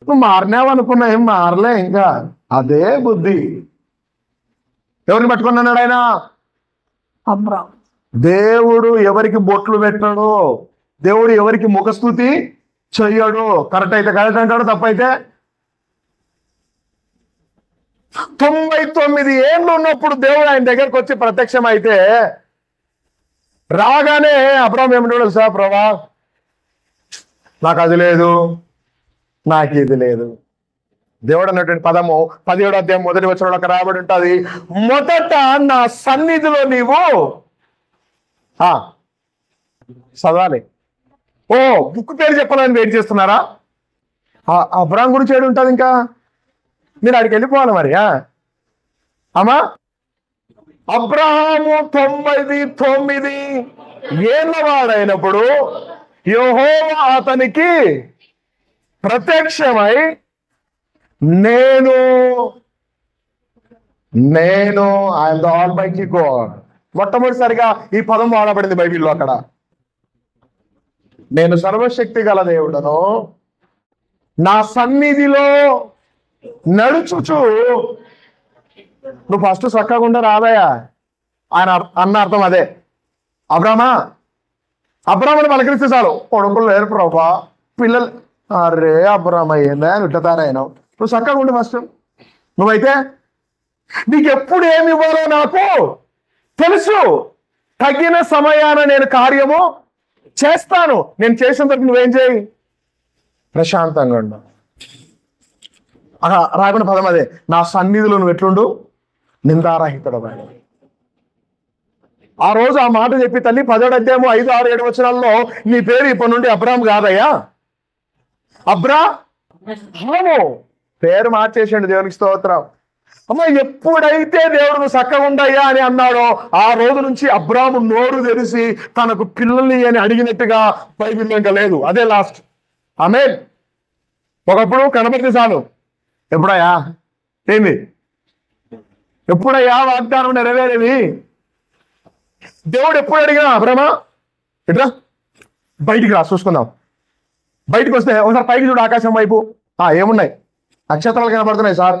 నువ్వు మారినావు అనుకున్నా, ఏం మారలే, ఇంకా అదే బుద్ధి. ఎవరిని పట్టుకున్నాడు ఆయన? అబ్రామ్. దేవుడు ఎవరికి బొట్లు పెట్టాడు, దేవుడు ఎవరికి ముఖస్థుతి చెయ్యడు. కరెక్ట్ అయితే కరెక్ట్ అంటాడు, తప్పైతే 99 ఏళ్ళు ఉన్నప్పుడు దేవుడు ఆయన దగ్గరకు వచ్చి ప్రత్యక్షం అయితే, రాగానే అబ్రామ్ ఏమంటాడు సార్, ప్రభా నాకు అది లేదు, నాకు ఇది లేదు. దేవుడు అన్నటువంటి పదము 17వ అధ్యాయం 1వ వచనంలో రాబడి ఉంటుంది, మొదట నా సన్నిధిలో నీవు చదవాలి. ఓ బుక్ పేరు చెప్పాలని వెయిట్ చేస్తున్నారా? అబ్రామ్ గురించి ఏడు ఉంటుంది, ఇంకా మీరు అడిగి వెళ్ళిపోవాలి మరి. అమ్మా, అబ్రహాము 99 ఏళ్ళ వాడైనప్పుడు యెహోవా అతనికి ప్రత్యక్షమై, నేను ఐఎమ్ ద ఆల్మైటీ గాడ్. మొట్టమొదటిసారిగా ఈ పదం వాడబడింది బైబిల్లో. అక్కడ నేను సర్వశక్తి గల దేవుడను, నా సన్నిధిలో నడుచుచు. నువ్వు ఫస్ట్ చక్కగా రాదయా ఆయన అన్న అర్థం అదే. అబ్రామని పలకరిస్తే చాలు, కొడుకులు లేరు ప్రభా, పిల్లలు, అరే అబ్రామ ఏందా ఇట్లతారైనావు, నువ్వు చక్కగా ఉండు ఫస్ట్. నువ్వైతే నీకు ఎప్పుడు ఏమి ఇవ్వాలో నాకు తెలుసు, తగిన సమయాన నేను కార్యము చేస్తాను. నేను చేసిన తర్వాత నువ్వేం చేయి, ప్రశాంతంగా ఉండు. రాకుండా పదం అదే, నా సన్నిధిలో నువ్వు ఎట్లుండు, నిందారహితుడు. ఆ రోజు ఆ మాట చెప్పి తల్లి 10వ అధ్యాయం 5, 6, 7 వచనాల్లో నీ పేరు ఇప్పటి నుండి అబ్రామ్ కాదయ్యా, అబ్రాము పేరు మార్చేసిండు. దేవునికి స్తోత్రం. అమ్మ, ఎప్పుడైతే దేవుడు నువ్వు చక్కగా ఉండయ్యా అని అన్నాడో ఆ రోజు నుంచి అబ్రాము నోరు తెరిచి తనకు పిల్లల్ని అని అడిగినట్టుగా బైబిల్లో ఇంకా లేదు. అదే లాస్ట్. ఆమేన్. ఒకప్పుడు కనబడితే చాలు, ఎప్పుడయ్యా ఏంది, ఎప్పుడయ్యా వాగ్దానం నెరవేరేది. దేవుడు ఎప్పుడు అడిగినా, అబ్రామా ఇట్లా బయటికి రా చూసుకుందాం. బయటకు వస్తే ఒకసారి పైకి చూడు, ఆకాశం వైపు. ఏమున్నాయి, నక్షత్రాలు కనబడుతున్నాయి సార్.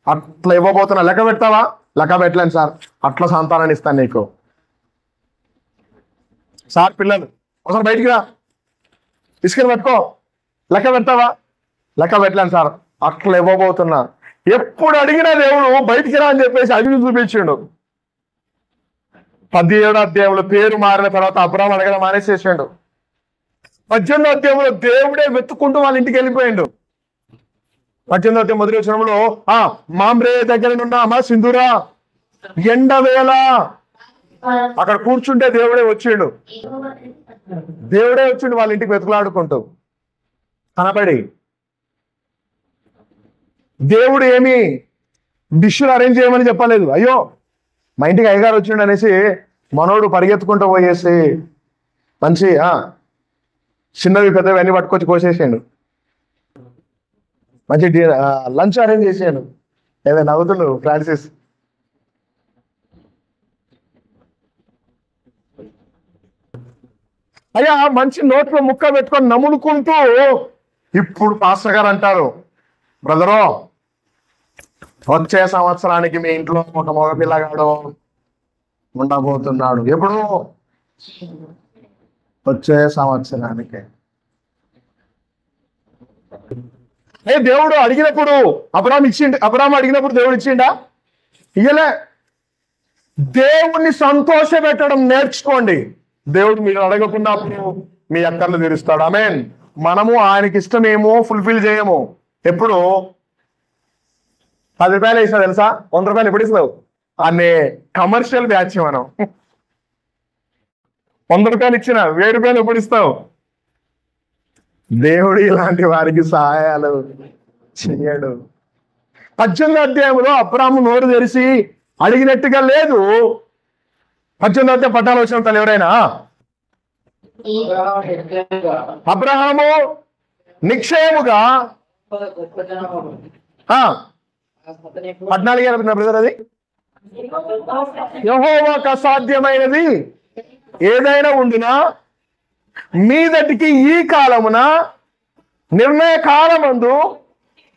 అట్లా ఇవ్వబోతున్నా, లెక్క పెడతావా? లెక్క పెట్టలేను సార్. అట్లా సంతానాన్ని ఇస్తాను నీకు సార్. పిల్లలు ఒకసారి బయటికి రా, తీసుకెళ్ళి పెట్టుకో, లెక్క పెడతావా? లెక్క పెట్టలేను సార్. అట్లా ఇవ్వబోతున్నా. ఎప్పుడు అడిగినా దేవుడు బయటికి రా అని చెప్పేసి అడిగి చూపించిండు. 17వ అధ్యాయంలో పేరు మారిన తర్వాత అబ్రాహాం అడగడం మానేసేసాడు. 18వ అధ్యాయంలో దేవుడే వెతుక్కుంటూ వాళ్ళ ఇంటికి వెళ్ళిపోయిండు. 18వ అధ్యాయం మొదటి వచనంలో మామ్రే దగ్గరనున్న అమ్మ సింధూరా ఎండవేళ అక్కడ కూర్చుంటే దేవుడే వచ్చిండు వాళ్ళ ఇంటికి వెతుకులాడుకుంటూ కనబడి. దేవుడు ఏమి డిష్లు అరేంజ్ చేయమని చెప్పలేదు. అయ్యో మా ఇంటికి అయ్యగారు వచ్చిండు అనేసి మనోడు పరిగెత్తుకుంటూ పోయేసి మంచి చిన్నవి పెద్దవి అన్ని పట్టుకొచ్చి కోసేసాడు. మంచి లంచ్ అరేంజ్ చేసాను. ఏదో నవ్వుతుండు ఫ్రాన్సిస్. అయ్యా మంచి నోట్లో ముక్క పెట్టుకొని నములుకుంటూ ఇప్పుడు పాస్టర్ గారు అంటారు, బ్రదరు వచ్చే సంవత్సరానికి మీ ఇంట్లో ఒక మగ పిల్లగాడు ఉండబోతున్నాడు. ఎప్పుడు? వచ్చే సంవత్సరానికి. దేవుడు అడిగినప్పుడు అబ్రాహాం అడిగినప్పుడు దేవుడు ఇచ్చిండా? ఇయ్యలే. దేవుణ్ణి సంతోష పెట్టడం నేర్చుకోండి. దేవుడు మీరు అడగకున్నప్పుడు మీ అక్కర్లు తీరుస్తాడు. ఆమేన్. మనము ఆయనకి ఇష్టమేమో ఫుల్ఫిల్ చేయము. ఎప్పుడు 10 రూపాయలు వేసినా తెలుసా? 100 రూపాయలు ఎప్పుడు ఇస్తావు అనే కమర్షియల్ బ్యాచ్ మనం. 100 రూపాయలు ఇచ్చిన 1000 రూపాయలు ఎప్పుడు ఇస్తావు? దేవుడు ఇలాంటి వారికి సహాయాలు చెయ్యడు. 18వ అధ్యాయంలో అబ్రాహాము నోరు తెరిచి అడిగినట్టుగా లేదు. 18వ అధ్యాయం పట్టాలు వచ్చిన తల్లి ఎవరైనా అబ్రాహాము నిక్షేముగా 14 బ్రదర్ అది యెహోవాకు అసాధ్యమైనది ఏదైనా ఉండునా మీదటికి ఈ కాలమున నిర్ణయ కాలమందు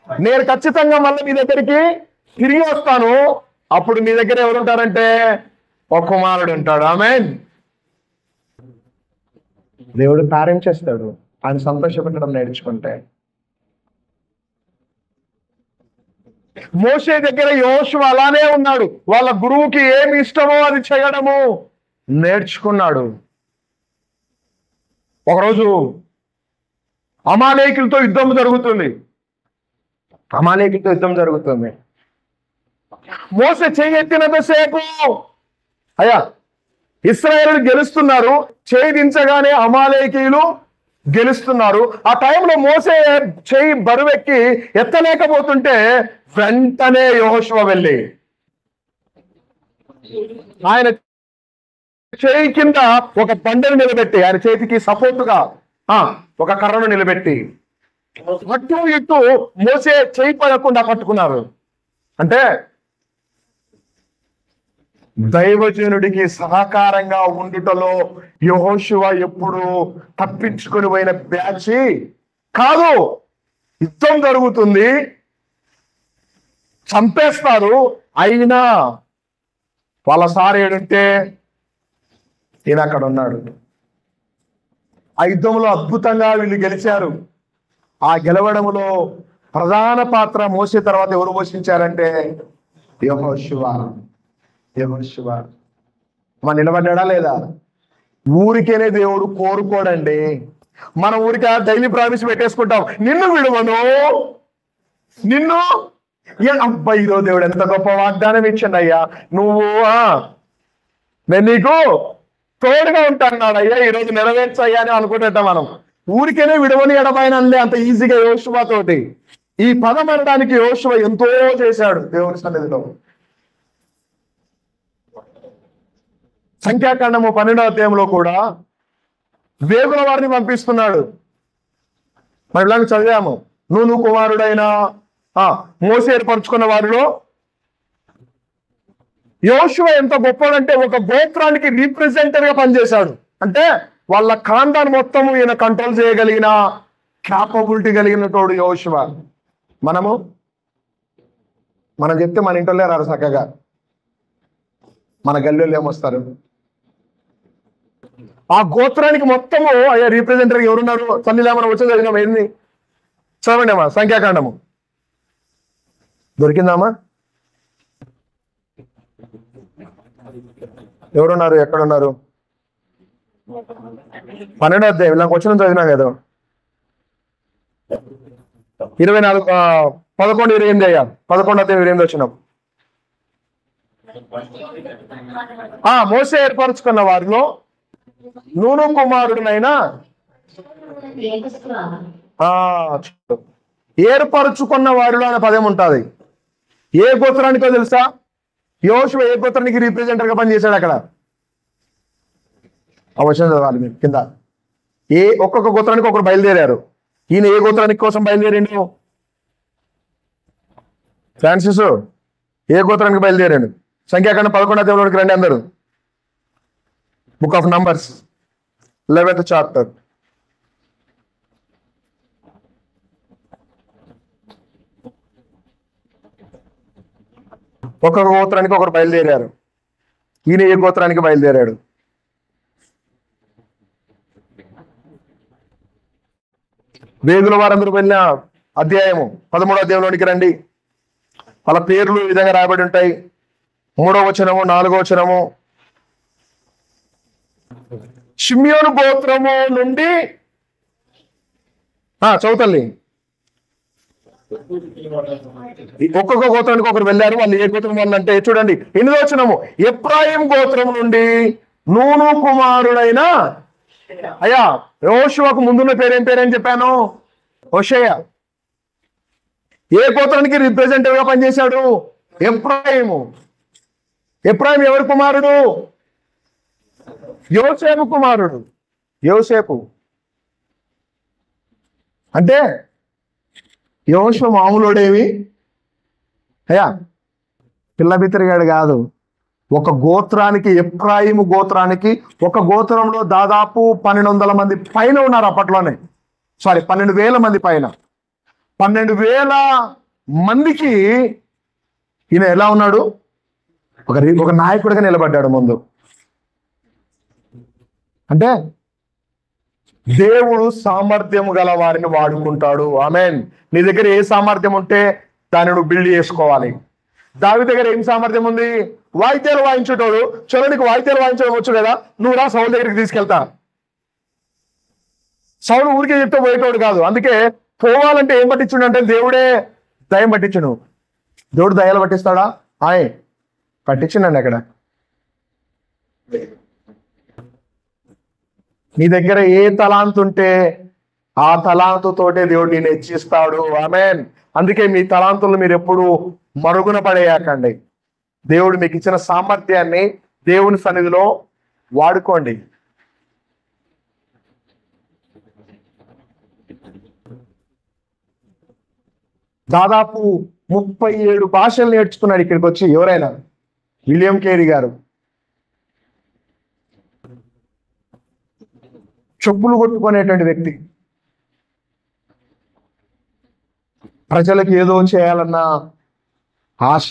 నేను ఖచ్చితంగా మళ్ళీ మీ దగ్గరికి తిరిగి వస్తాను. అప్పుడు మీ దగ్గర ఎవరు ఉంటారంటే ఒక కుమారుడు ఉంటాడు. ఆమేన్. దేవుడు కార్యం చేస్తాడు ఆయన సంతోషపెట్టడం నేర్చుకుంటే. మోషే దగ్గర యోషువ అలానే ఉన్నాడు. వాళ్ళ గురువుకి ఏమి ఇష్టమో అది చేయడము నేర్చుకున్నాడు. ఒకరోజు అమాలేకులతో యుద్ధం జరుగుతుంది. మోసే చేయెత్తినంతసేపు అయ్యా ఇశ్రాయేలు గెలుస్తున్నారు, చేయి దించగానే అమాలేకీయులు గెలుస్తున్నారు. ఆ టైంలో మోసే చేయి బరువెక్కి ఎత్తలేకపోతుంటే వెంటనే యెహోషువ వెళ్ళి ఆయన చేయి కింద ఒక బండను నిలబెట్టి ఆయన చేతికి సపోర్టుగా ఒక కర్రను నిలబెట్టి అటు ఇటు మోసే చేయి పడకుండా పట్టుకున్నారు. అంటే దైవజనుడికి సహకారంగా ఉండుటలో యెహోషువ ఎప్పుడు తప్పించుకొని పోయిన బ్యాచ్ కాదు. యుద్ధం జరుగుతుంది, చంపేస్తారు, అయినా వాళ్ళ సార్ ఏడుంటే ఈయన అక్కడ ఉన్నాడు. ఆ యుద్ధంలో అద్భుతంగా వీళ్ళు గెలిచారు. ఆ గెలవడంలో ప్రధాన పాత్ర మోసే తర్వాత ఎవరు పోషించారంటే యెహోషువ. నిలబడ్డా లేదా? ఊరికేనే దేవుడు కోరుకోడండి. మన ఊరికే డైలీ ప్రామిస్ పెట్టేసుకుంటాం, నిన్ను విడువను, నిన్ను అబ్బా ఈరోజు దేవుడు ఎంత గొప్ప వాగ్దానం ఇచ్చిండు అయ్యా, నువ్వు నేను నీకు తోడుగా ఉంటాడు అయ్యా, ఈరోజు నెరవేర్చయ్యా అని అనుకుంటుంటాం మనం. ఊరికేనే విడవని ఎడమైన అంత ఈజీగా యెహోషువ తోటి ఈ పదం అనడానికి యెహోషువ ఎంతో చేశాడు దేవుని సన్నిధిలో. సంఖ్యాకాండము 12వ అధ్యాయంలో కూడా వేగుల వారిని పంపిస్తున్నాడు. మరి ఇలాగ చదివాము, నువ్వు కుమారుడైన మోసే ఏర్పరచుకున్న వారిలో యెహోషువ ఎంత గొప్పడంటే ఒక గోత్రానికి రీప్రజెంటేటివ్ గా పనిచేశాడు. అంటే వాళ్ళ ఖాందాన్ మొత్తం ఈయన కంట్రోల్ చేయగలిగిన క్యాపబిలిటీ కలిగినటోడు యెహోషువ. మనం చెప్తే మన ఇంట్లో రారు చక్కగా, మన గల్లీలో ఏమొస్తారు? ఆ గోత్రానికి మొత్తము అయ్యా రీప్రజెంటేటివ్ ఎవరున్నారు? తల్లిలా మనం వచ్చి చదివినాం. ఏంది చదవండి అమ్మా సంఖ్యాకాండము దొరికిందామా? ఎవరున్నారు? ఎక్కడున్నారు? 12వ అధ్యాయం నాకు వచ్చిన చదివినా కదా. 24 11 28 అయ్యా. 11వ అధ్యాయం 28 వచ్చినాం. మోసే ఏర్పరచుకున్న వారిలో నూను కుమారుడినైనా ఏర్పరచుకున్న వారిలో అనే పదం ఉంటుంది. ఏ గోత్రానికో తెలుసా? యోషువ ఏ గోత్రానికి రిప్రజెంటర్ గా పనిచేశాడు అక్కడ? ఆ వచనం చదవాలి మీరు కింద. ఒక్కొక్క గోత్రానికి ఒకరు బయలుదేరారు. ఈయన ఏ గోత్రానికి కోసం బయలుదేరిండు? ఫ్రాన్సిస్ ఏ గోత్రానికి బయలుదేరాడు? సంఖ్యాకాండం 11వ అధ్యాయంలోకి రండి అందరూ. Book of numbers 11th chapter. ఒక్కొక్క గోత్రానికి ఒకరు బయలుదేరారు. ఈయన ఏ గోత్రానికి బయలుదేరాడు? వేగుల వారందరూ వెళ్ళిన అధ్యాయము 13వ అధ్యాయంలోనికి రండి. వాళ్ళ పేర్లు ఈ విధంగా రాయబడి ఉంటాయి. 3వ వచనము, 4వ వచనము. షిమ్యోను గోత్రము నుండి చౌతల్లి ఒక్కొక్క గోత్రానికి ఒకరు వెళ్ళారు. వాళ్ళు ఏ గోత్రం వాళ్ళు అంటే చూడండి 8వ వచనము. ఎఫ్రాయిం గోత్రం నుండి నూను కుమారుడైన అయ్యా యోషువకు ముందున్న పేరేం పేరని చెప్పాను? హోషేయ. ఏ గోత్రానికి రిప్రజెంటేటివ్ గా పనిచేశాడు? ఎఫ్రాయిము. ఎఫ్రాయిం ఎవరి కుమారుడు? యోసేపు కుమారుడు. యోసేపు అంటే యోషువ మామూలుడేమి అయ్యా, పిల్లబిత్తిరిగాడు కాదు. ఒక గోత్రానికి, ఎఫ్రాయిము గోత్రానికి, ఒక గోత్రంలో దాదాపు 1200 మంది పైన ఉన్నారు అప్పట్లోనే. 12,000 మంది పైన. 12,000 మందికి ఈయన ఎలా ఉన్నాడు? ఒక నాయకుడిగా నిలబడ్డాడు ముందు. అంటే దేవుడు సామర్థ్యం గల వారిని వాడుకుంటాడు. ఆమేన్. నీ దగ్గర ఏ సామర్థ్యం ఉంటే దాన్ని నువ్వు బిల్డ్ చేసుకోవాలి. దావీదు దగ్గర ఏం సామర్థ్యం ఉంది? వాయిద్యాలు వాయించేటోడు. చలోనికి వాయిద్యాలు వాయించడం వచ్చు కదా, నువ్వు రా సౌలు దగ్గరికి తీసుకెళ్తా. సౌలు ఊరికే చెప్తే పోయేటోడు కాదు. అందుకే పోవాలంటే ఏం పట్టించుండు అంటే దేవుడే దయం పట్టించును. దేవుడు దయాలు పట్టిస్తాడా? పట్టించిండండి అక్కడ. నీ దగ్గర ఏ తలాంతు ఉంటే ఆ తలాంతుతోటే దేవుడు నేను హెచ్చిస్తాడు. ఆమేన్. అందుకే మీ తలాంతులు మీరు ఎప్పుడు మరుగున పడేయకండి. దేవుడు మీకు ఇచ్చిన సామర్థ్యాన్ని దేవుని సన్నిధిలో వాడుకోండి. దాదాపు 37 భాషలు నేర్చుకున్నాడు ఇక్కడికి వచ్చి. ఎవరైనా విలియం కేరీ గారు చెప్పులు కొట్టుకునేటువంటి వ్యక్తి. ప్రజలకు ఏదో చేయాలన్న ఆశ.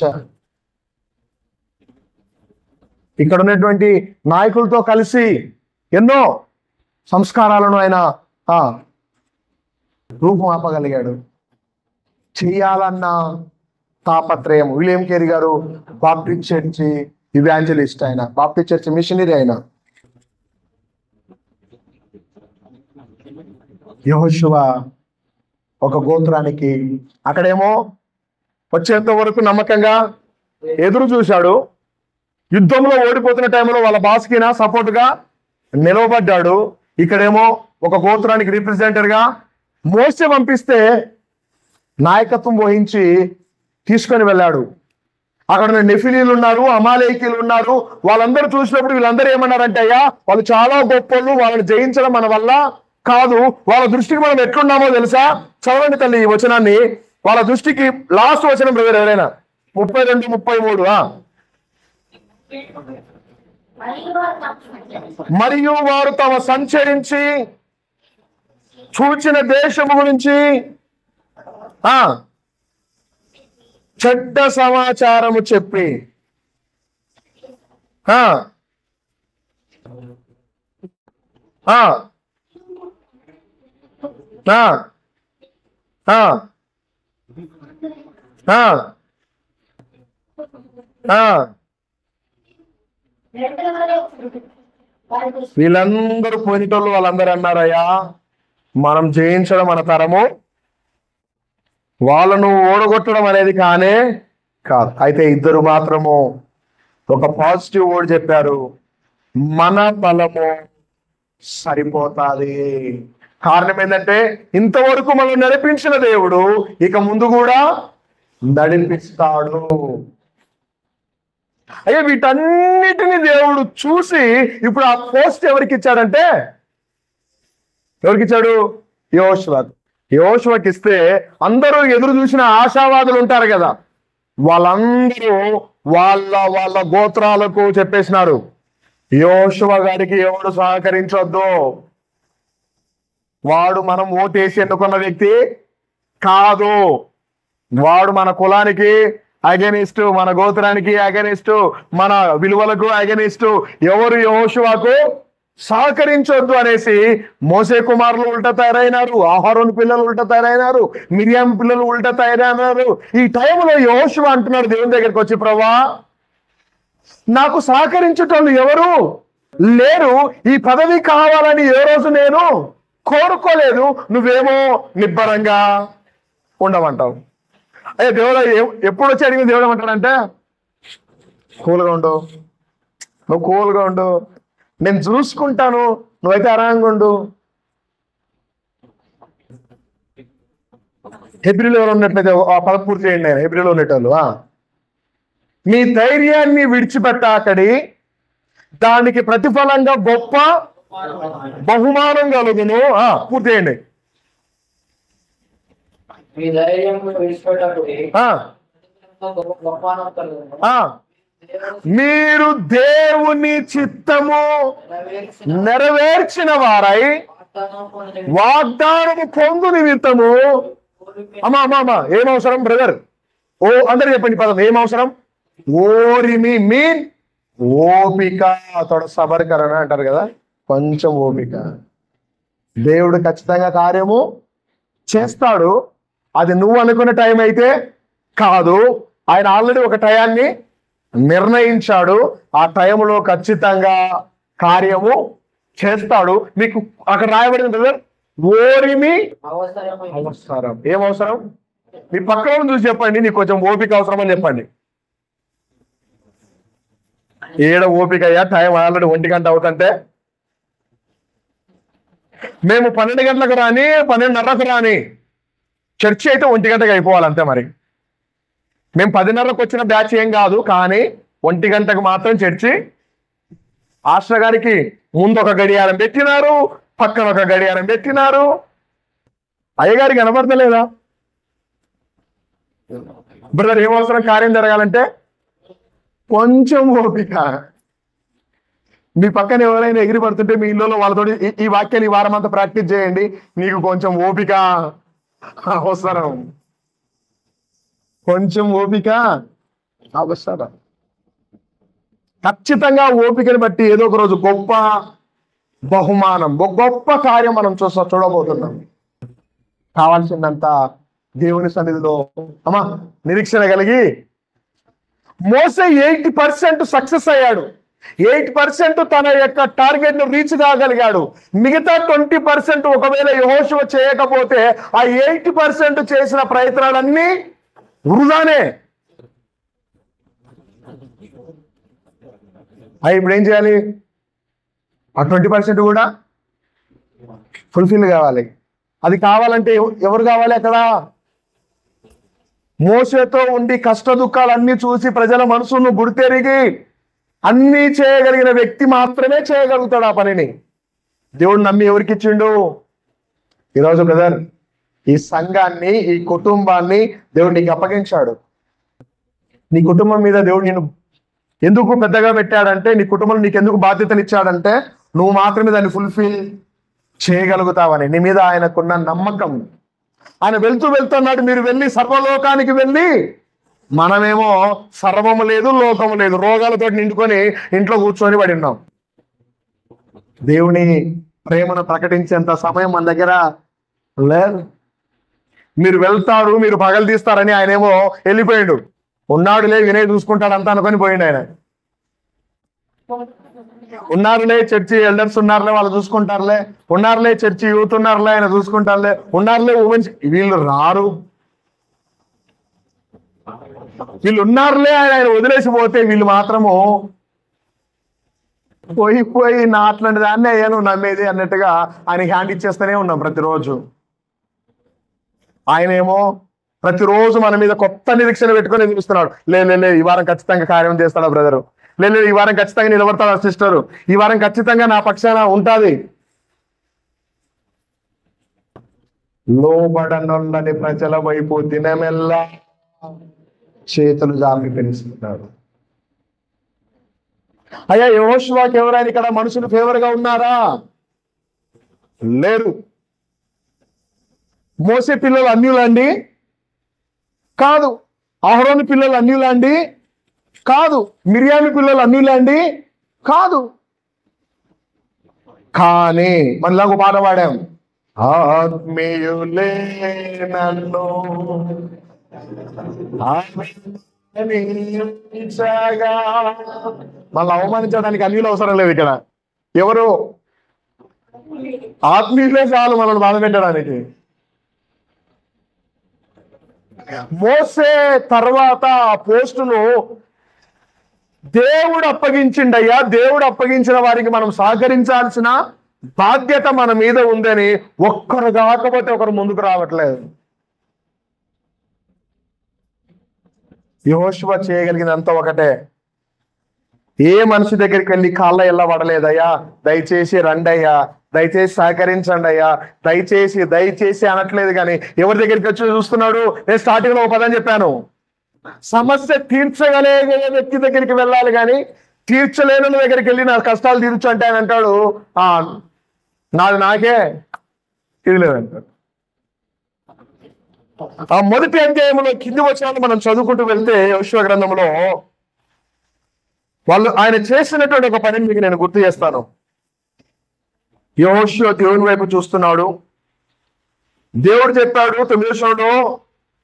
ఇక్కడ ఉన్నటువంటి నాయకులతో కలిసి ఎన్నో సంస్కారాలను ఆయన రూపుమాపగలిగాడు. చెయ్యాలన్న తాపత్రయం. విలియం కేరీ గారు బాప్టిస్ట్ చర్చి ఇవాంజలిస్ట్, ఆయన బాప్టిస్ట్ చర్చి మిషనరీ. ఆయన యెహోషువ ఒక గోత్రానికి అక్కడేమో వచ్చేంత వరకు నమ్మకంగా ఎదురు చూశాడు. యుద్ధంలో ఓడిపోతున్న టైంలో వాళ్ళ బాస్కినా సపోర్ట్ గా నిలవబడ్డాడు. ఇక్కడేమో ఒక గోత్రానికి రిప్రజెంటర్ గా మోసే పంపిస్తే నాయకత్వం వహించి తీసుకొని వెళ్ళాడు. అక్కడ నెఫిలీలు ఉన్నారు, అమాలేకీలు ఉన్నారు. వాళ్ళందరూ చూసినప్పుడు వీళ్ళందరూ ఏమన్నారంటే, అయ్యా వాళ్ళు చాలా గొప్పలు, వాళ్ళని జయించడం మన వల్ల కాదు. వాళ్ళ దృష్టికి మనం ఎట్లున్నామో తెలుసా? చదవండి తల్లి ఈ వచనాన్ని. వాళ్ళ దృష్టికి లాస్ట్ వచనం బ్రదర్ ఎవరైనా 32, 33. మరియు వారు తమ సంచరించి చూచిన దేశము గురించి చెడ్డ సమాచారము చెప్పి ఆ, వీళ్ళందరూ పోయినటోళ్ళు వాళ్ళందరూ అన్నారయ్యా, మనం జయించడం మన తరము, వాళ్ళను ఓడగొట్టడం అనేది కానే కాదు. అయితే ఇద్దరు మాత్రము ఒక పాజిటివ్ వర్డ్ చెప్పారు, మన బలము సరిపోతాది. కారణం ఏంటంటే ఇంతవరకు మనం నడిపించిన దేవుడు ఇక ముందు కూడా నడిపిస్తాడు. అయ్యే వీటన్నిటిని దేవుడు చూసి ఇప్పుడు ఆ పోస్ట్ ఎవరికి ఇచ్చాడంటే, ఎవరికిచ్చాడు? యెహోషువకు. యెహోషువకి ఇస్తే అందరూ ఎదురు చూసిన ఆశావాదులు ఉంటారు కదా, వాళ్ళందరూ వాళ్ళ వాళ్ళ గోత్రాలకు చెప్పేసినారు, యెహోషువ గారికి ఎవడు సహకరించొద్దు, వాడు మనం ఓటేసి ఎన్నుకున్న వ్యక్తి కాదు, వాడు మన కులానికి అగెనిస్ట్, మన గోత్రానికి అగెనిస్ట్, మన విలువలకు అగెనిస్ట్, ఎవరు యెహోషువకు సహకరించొద్దు అనేసి మోసే కుమారులు ఉల్టా తయారైనారు, ఆహారోని పిల్లలు ఉల్టా తయారైనారు, మిరియాం పిల్లలు ఉల్టా తయారైనారు. ఈ టైంలో యెహోషువ అంటున్నాడు దేవుని దగ్గరికి వచ్చి, ప్రభువా నాకు సహకరించేటోళ్ళు ఎవరు లేరు, ఈ పదవి కావాలని ఏ రోజు నేను కోరుకోలేదు, నువ్వేమో నిబ్బరంగా ఉండమంటావు. అయ్యే దేవుడు ఎప్పుడు వచ్చి అడిగిన దేవుడు ఏమంటాడంటే, కూల్గా ఉండు, నువ్వు కూల్గా ఉండు, నేను చూసుకుంటాను, నువ్వైతే ఆరాంగా ఉండు. హెబ్రీలో ఎవరు ఉన్నట్లయితే ఆ పద పూర్తి చేయండి. ఆయన హెబ్రీలో ఉండేటోళ్ళు, మీ ధైర్యాన్ని విడిచిపెట్టాకడి, దానికి ప్రతిఫలంగా గొప్ప బహుమానం కలుగును. పూర్తి చేయండి. మీరు దేవుని చిత్తము నెరవేర్చిన వారై వాగ్దానము పొందు నిమిత్తము. అమ్మా ఏం అవసరం బ్రదర్? ఓ అందరు చెప్పండి పదం, ఏం అవసరం? ఓరిమి మీన్ ఓపిక, తోడ సబర్కరణ అంటారు కదా, కొంచెం ఓపిక. దేవుడు ఖచ్చితంగా కార్యము చేస్తాడు. అది నువ్వు అనుకున్న టైం అయితే కాదు, ఆయన ఆల్రెడీ ఒక టయాన్ని నిర్ణయించాడు. ఆ టైంలో ఖచ్చితంగా కార్యము చేస్తాడు. మీకు అక్కడ రాయబడింది బ్రదర్, ఓరిమి అవసరం. ఏం అవసరం? మీ పక్కన చూసి చెప్పండి, నీకు కొంచెం ఓపిక అవసరం అని చెప్పండి. ఏడ ఓపిక అయ్యా, టైం ఆల్రెడీ 1 గంట అవుతుంటే, మేము 12 గంటలకు రాని 12:30కు రాని, చర్చి అయితే 1 గంటకు అయిపోవాలి అంతే. మరి మేము 10:30కు వచ్చిన బ్యాచ్ ఏం కాదు, కానీ 1 గంటకు మాత్రం చర్చి. ఆశ్ర గారికి ముందు ఒక గడియారం పెట్టినారు, పక్కన ఒక గడియారం పెట్టినారు. అయ్యగారికి కనబడతలేదా బ్రదర్? ఏమవసరం కార్యం జరగాలంటే? కొంచెం ఓపిక. మీ పక్కన ఎవరైనా ఎగిరి పడుతుంటే మీ ఇళ్ళలో వాళ్ళతో ఈ వాక్యాన్ని ఈ వారం అంతా ప్రాక్టీస్ చేయండి. నీకు కొంచెం ఓపిక అవసరం, కొంచెం ఓపిక అవసరం. ఖచ్చితంగా ఓపికని బట్టి ఏదో ఒక రోజు గొప్ప బహుమానం, గొప్ప కార్యం మనం చూడబోతున్నాం. కావాల్సిందంతా దేవుని సన్నిధిలో నిరీక్షణ కలిగి. మోసే 80% సక్సెస్ అయ్యాడు, 8% తన యొక్క టార్గెట్ ను రీచ్ కాగలిగాడు. మిగతా 20% ఒకవేళ యెహోషువ చేయకపోతే ఆ 80% చేసిన ప్రయత్నాలన్నీ వృధానే. ఇప్పుడు ఏం చేయాలి? ఆ 20% కూడా ఫుల్ఫిల్ కావాలి. అది కావాలంటే ఎవరు కావాలి? అక్కడ మోసేతో ఉండి కష్ట దుఃఖాలన్నీ చూసి ప్రజల మనసును గుర్తెరిగి అన్నీ చేయగలిగిన వ్యక్తి మాత్రమే చేయగలుగుతాడు ఆ పనిని. దేవుడు నమ్మి ఎవరికి ఇచ్చిండు? ఈరోజు బ్రదర్, ఈ సంఘాన్ని, ఈ కుటుంబాన్ని దేవుడు నీకు అప్పగించాడు. నీ కుటుంబం మీద దేవుడు నేను ఎందుకు పెద్దగా పెట్టాడంటే, నీ కుటుంబంలో నీకు ఎందుకు బాధ్యతలు ఇచ్చాడంటే, నువ్వు మాత్రమే దాన్ని ఫుల్ఫిల్ చేయగలుగుతావని. నీ మీద ఆయనకున్న నమ్మకం. ఆయన వెళ్తున్నాడు, మీరు వెళ్ళి సర్వలోకానికి వెళ్ళి. మనమేమో సర్వము లేదు, లోకము లేదు, రోగాలతో నిండుకొని ఇంట్లో కూర్చొని పడి ఉన్నాం. దేవుని ప్రేమను ప్రకటించేంత సమయం మన దగ్గర లేదు. మీరు వెళ్తారు, మీరు పగలు తీస్తారని ఆయనేమో వెళ్ళిపోయాడు. ఉన్నాడులే వినయ్ చూసుకుంటాడు అంతా అనుకొని పోయిండు ఆయన. ఉన్నారులే చర్చి ఎల్డర్స్ ఉన్నారులే వాళ్ళు చూసుకుంటారులే, ఉన్నారులే చర్చి యూత్ ఉన్నారులే ఆయన చూసుకుంటారులే, ఉన్నారులే ఉమెన్స్, వీళ్ళు రారు. వీళ్ళు ఉన్నారులే ఆయన వదిలేసిపోతే వీళ్ళు మాత్రము పోయి నా అట్లాంటి దాన్ని అయ్యా నువ్వు నమ్మేది అన్నట్టుగా ఆయనకి హ్యాండ్ ఇచ్చేస్తూనే ఉన్నాం ప్రతిరోజు. ఆయనేమో ప్రతిరోజు మన మీద కొత్త నిరీక్షణ పెట్టుకొని ఎదురుస్తున్నాడు. లే ఈ వారం ఖచ్చితంగా కార్యం చేస్తాడా బ్రదరు, లేదు ఈ వారం ఖచ్చితంగా నిలబడతాడా సిస్టరు, ఈ వారం ఖచ్చితంగా నా పక్షాన ఉంటుంది. లోబడనొల్లని ప్రజల వైపు దినమెల్లా చేతులు జాపి పెంచుతున్నాడు. అయ్యా యెహోషువకి ఎవరైనా ఇక్కడ మనుషులు ఫేవర్ గా ఉన్నారా? లేరు. మోసే పిల్లలు అన్యులండి? కాదు. అహరోను పిల్లలు అన్యులండి? కాదు. మిరియామి పిల్లలు అన్యులండి? కాదు. కానీ మనలాగా ఒక పాట పాడాం, ఆత్మీయులే నన్ను మళ్ళీ అవమానించడానికి అన్యులు అవసరం లేదు ఇక్కడ. ఎవరు? ఆత్మీయులే చాలు మనల్ని బాధ పెట్టడానికి. మోసే తర్వాత ఆ పోస్టును దేవుడు అప్పగించిండయ్యా. దేవుడు అప్పగించిన వారికి మనం సహకరించాల్సిన బాధ్యత మన మీద ఉందని ఒక్కరు కాకపోతే ఒకరు ముందుకు రావట్లేదు. యెహోషువ చేయగలిగినంత ఒకటే, ఏ మనిషి దగ్గరికి వెళ్ళి కాళ్ళ ఎల్లబడలేదయ్యా, దయచేసి రండి అయ్యా, దయచేసి సహకరించండి అయ్యా, దయచేసి అనట్లేదు. కానీ ఎవరి దగ్గరికి వచ్చి చూస్తున్నాడు? నేను స్టార్టింగ్ లో ఒక పదం చెప్పాను, సమస్య తీర్చగలిగే వ్యక్తి దగ్గరికి వెళ్ళాలి, కానీ తీర్చలేని దగ్గరికి వెళ్ళి నా కష్టాలు తీర్చు అంటే ఆయన అంటాడు నాది నాకే ఇది లేదంటాడు. ఆ మొదటి అధ్యాయంలో కింది వచనాలు మనం చదువుకుంటూ వెళ్తే యెహోషువ గ్రంథంలో ఆయన చేసినటువంటి ఒక పనిని మీకు నేను గుర్తు చేస్తాను. యెహోషువ దేవుని వైపు చూస్తున్నాడు. దేవుడు చెప్పాడు 9వ వచనంలో,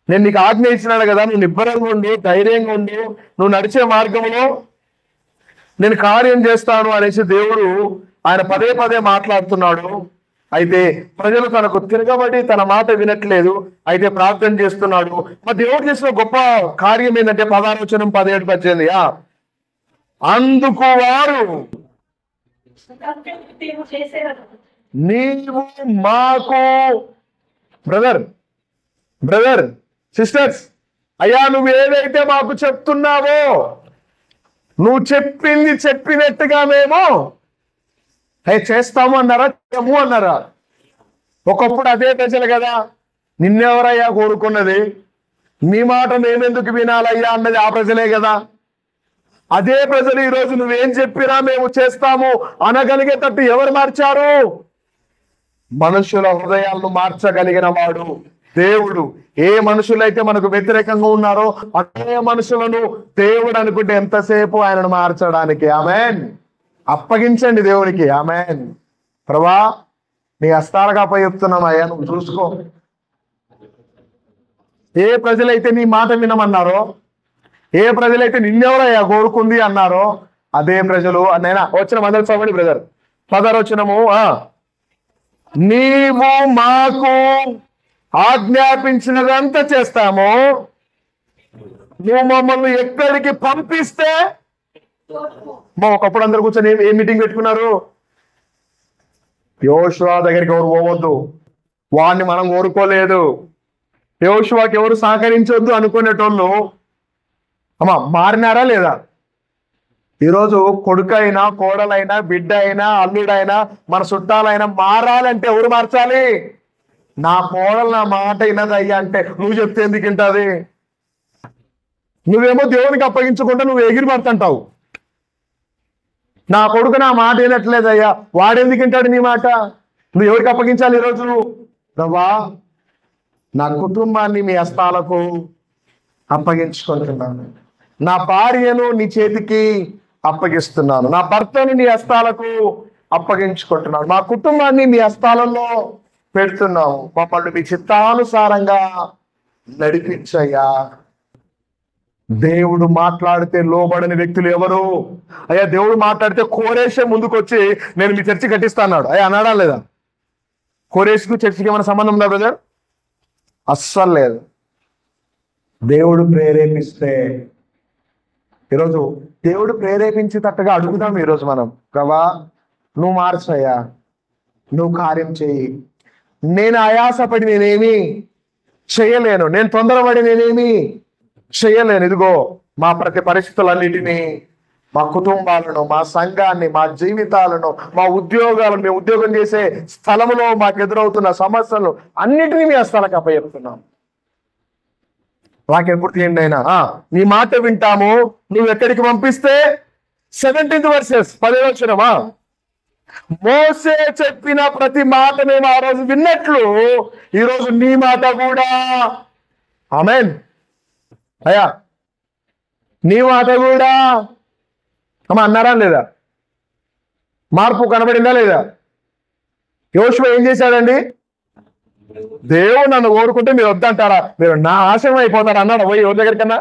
నేను నీకు ఆజ్ఞ ఇచ్చినాను కదా, నువ్వు నిబ్బరంగా ఉండు, ధైర్యంగా ఉండు, నువ్వు నడిచే మార్గంలో నేను కార్యం చేస్తాను అనేసి దేవుడు ఆయన పదే మాట్లాడుతున్నాడు. అయితే ప్రజలు తనకు తిరగబడి తన మాట వినట్లేదు. అయితే ప్రార్థన చేస్తున్నాడు. మరి దేవుడు చేసిన గొప్ప కార్యం ఏంటంటే 16వ వచనం 17, 18, అందుకు వారు నీవు మాకు బ్రదర్ సిస్టర్స్, అయ్యా నువ్వు ఏదైతే మాకు చెప్తున్నావో, నువ్వు చెప్పినట్టుగా మేము చేస్తాము అన్నారా, చేయము అన్నారా? ఒకప్పుడు అదే ప్రజలు కదా, నిన్నెవరయ్యా కోరుకున్నది, నీ మాట మేమెందుకు వినాలయ్యా అన్నది ఆ ప్రజలే కదా. అదే ప్రజలు ఈరోజు నువ్వేం చెప్పినా మేము చేస్తాము అనగలిగేటట్టు ఎవరు మార్చారు? మనుషుల హృదయాలను మార్చగలిగిన వాడు దేవుడు. ఏ మనుషులైతే మనకు వ్యతిరేకంగా ఉన్నారో అదే మనుషులను దేవుడు అనుకుంటే ఎంతసేపు ఆయనను మార్చడానికి. ఆమేన్. అప్పగించండి దేవునికి. ఆమేన్. ప్రభా నీ హస్తాలకు అప్పచెప్తున్నామయ్యా, నువ్వు చూసుకో. ఏ ప్రజలైతే నీ మాట వినమన్నారో, ఏ ప్రజలైతే నిన్నెవరయ్యా కోరుకుంది అన్నారో అదే ప్రజలు. నైనా వచ్చిన అందరూ చదవండి బ్రదర్. 16వ వచనము, నీవు మాకు ఆజ్ఞాపించినదంతా చేస్తాము, నువ్వు మమ్మల్ని ఎక్కడికి పంపిస్తే. ఒకప్పుడు అందరు కూర్చొని ఏ మీటింగ్ పెట్టుకున్నారు? యెహోషువ దగ్గరికి ఎవరు పోవద్దు, వాడిని మనం కోరుకోలేదు, యెహోషువకి ఎవరు సహకరించొద్దు అనుకునేటోళ్ళు మారినారా లేదా? ఈరోజు కొడుకైనా, కోడలైనా, బిడ్డ అయినా, అల్లుడైనా, మన చుట్టాలైనా మారాలంటే ఎవరు మార్చాలి? నా కోడలు నా మాట వినదయ్యా అంటే నువ్వు చెప్తే ఎందుకు వింటది? నువ్వేమో దేవునికి అప్పగించకుండా నువ్వు ఎగిరి పడుతుంటావు. నా కొడుకు నా మాట వినట్లేదయ్యా, వాడెందుకు వింటాడు నీ మాట? నువ్వు ఎవరికి అప్పగించాలి ఈరోజు? ప్రభా నా కుటుంబాన్ని మీ హస్తాలకు అప్పగించుకుంటున్నాను, నా భార్యను నీ చేతికి అప్పగిస్తున్నాను, నా భర్తని నీ హస్తాలకు అప్పగించుకుంటున్నాను, మా కుటుంబాన్ని మీ హస్తాలలో పెడుతున్నాము, మమ్మల్ని మీ చిత్తానుసారంగా నడిపించయ్యా. దేవుడు మాట్లాడితే లోబడని వ్యక్తులు ఎవరు? అయ్యా దేవుడు మాట్లాడితే కోరేషే ముందుకొచ్చి నేను మీ చర్చి కట్టిస్తా అన్నాడు. అయ్యా అన్నాడా లేదా? కోరేష్కు చర్చికి ఏమైనా సంబంధం ఉందా బ్రదర్? అస్సలు లేదు. దేవుడు ప్రేరేపిస్తే, ఈరోజు దేవుడు ప్రేరేపించేటట్టుగా అడుగుదాం. ఈరోజు మనం, ప్రభా నువ్వు మార్చయ్యా, నువ్వు కార్యం చెయ్యి. నేను ఆయాసపడి నేనేమి చేయలేను, నేను తొందరపడి నేనేమి చేయలేను. ఇదిగో మా ప్రతి పరిస్థితులన్నిటినీ, మా కుటుంబాలను, మా సంఘాన్ని, మా జీవితాలను, మా ఉద్యోగాలను, మేము ఉద్యోగం చేసే స్థలంలో మాకు ఎదురవుతున్న సమస్యలు అన్నిటినీ మీ స్థలకు అప్పచెప్తున్నాం. వాక్యం పూర్తి చేయండి. అయినా నీ మాట వింటాము, నువ్వు ఎక్కడికి పంపిస్తే 17th verses 10వ వచనమా, మోసే చెప్పిన ప్రతి మాట మేము ఆ రోజు విన్నట్లు ఈరోజు నీ మాట కూడా, ఆమేన్ అయ్యా, నీ మాట కూడా అమ్మా అన్నారా లేదా? మార్పు కనబడిందా లేదా? యోషువ ఏం చేశాడండి? దేవుడు నన్ను కోరుకుంటే మీరు వద్దంటారా, మీరు నా ఆశయం అయిపోతారా అన్నాడు పోయి ఎవరి దగ్గరికన్నా.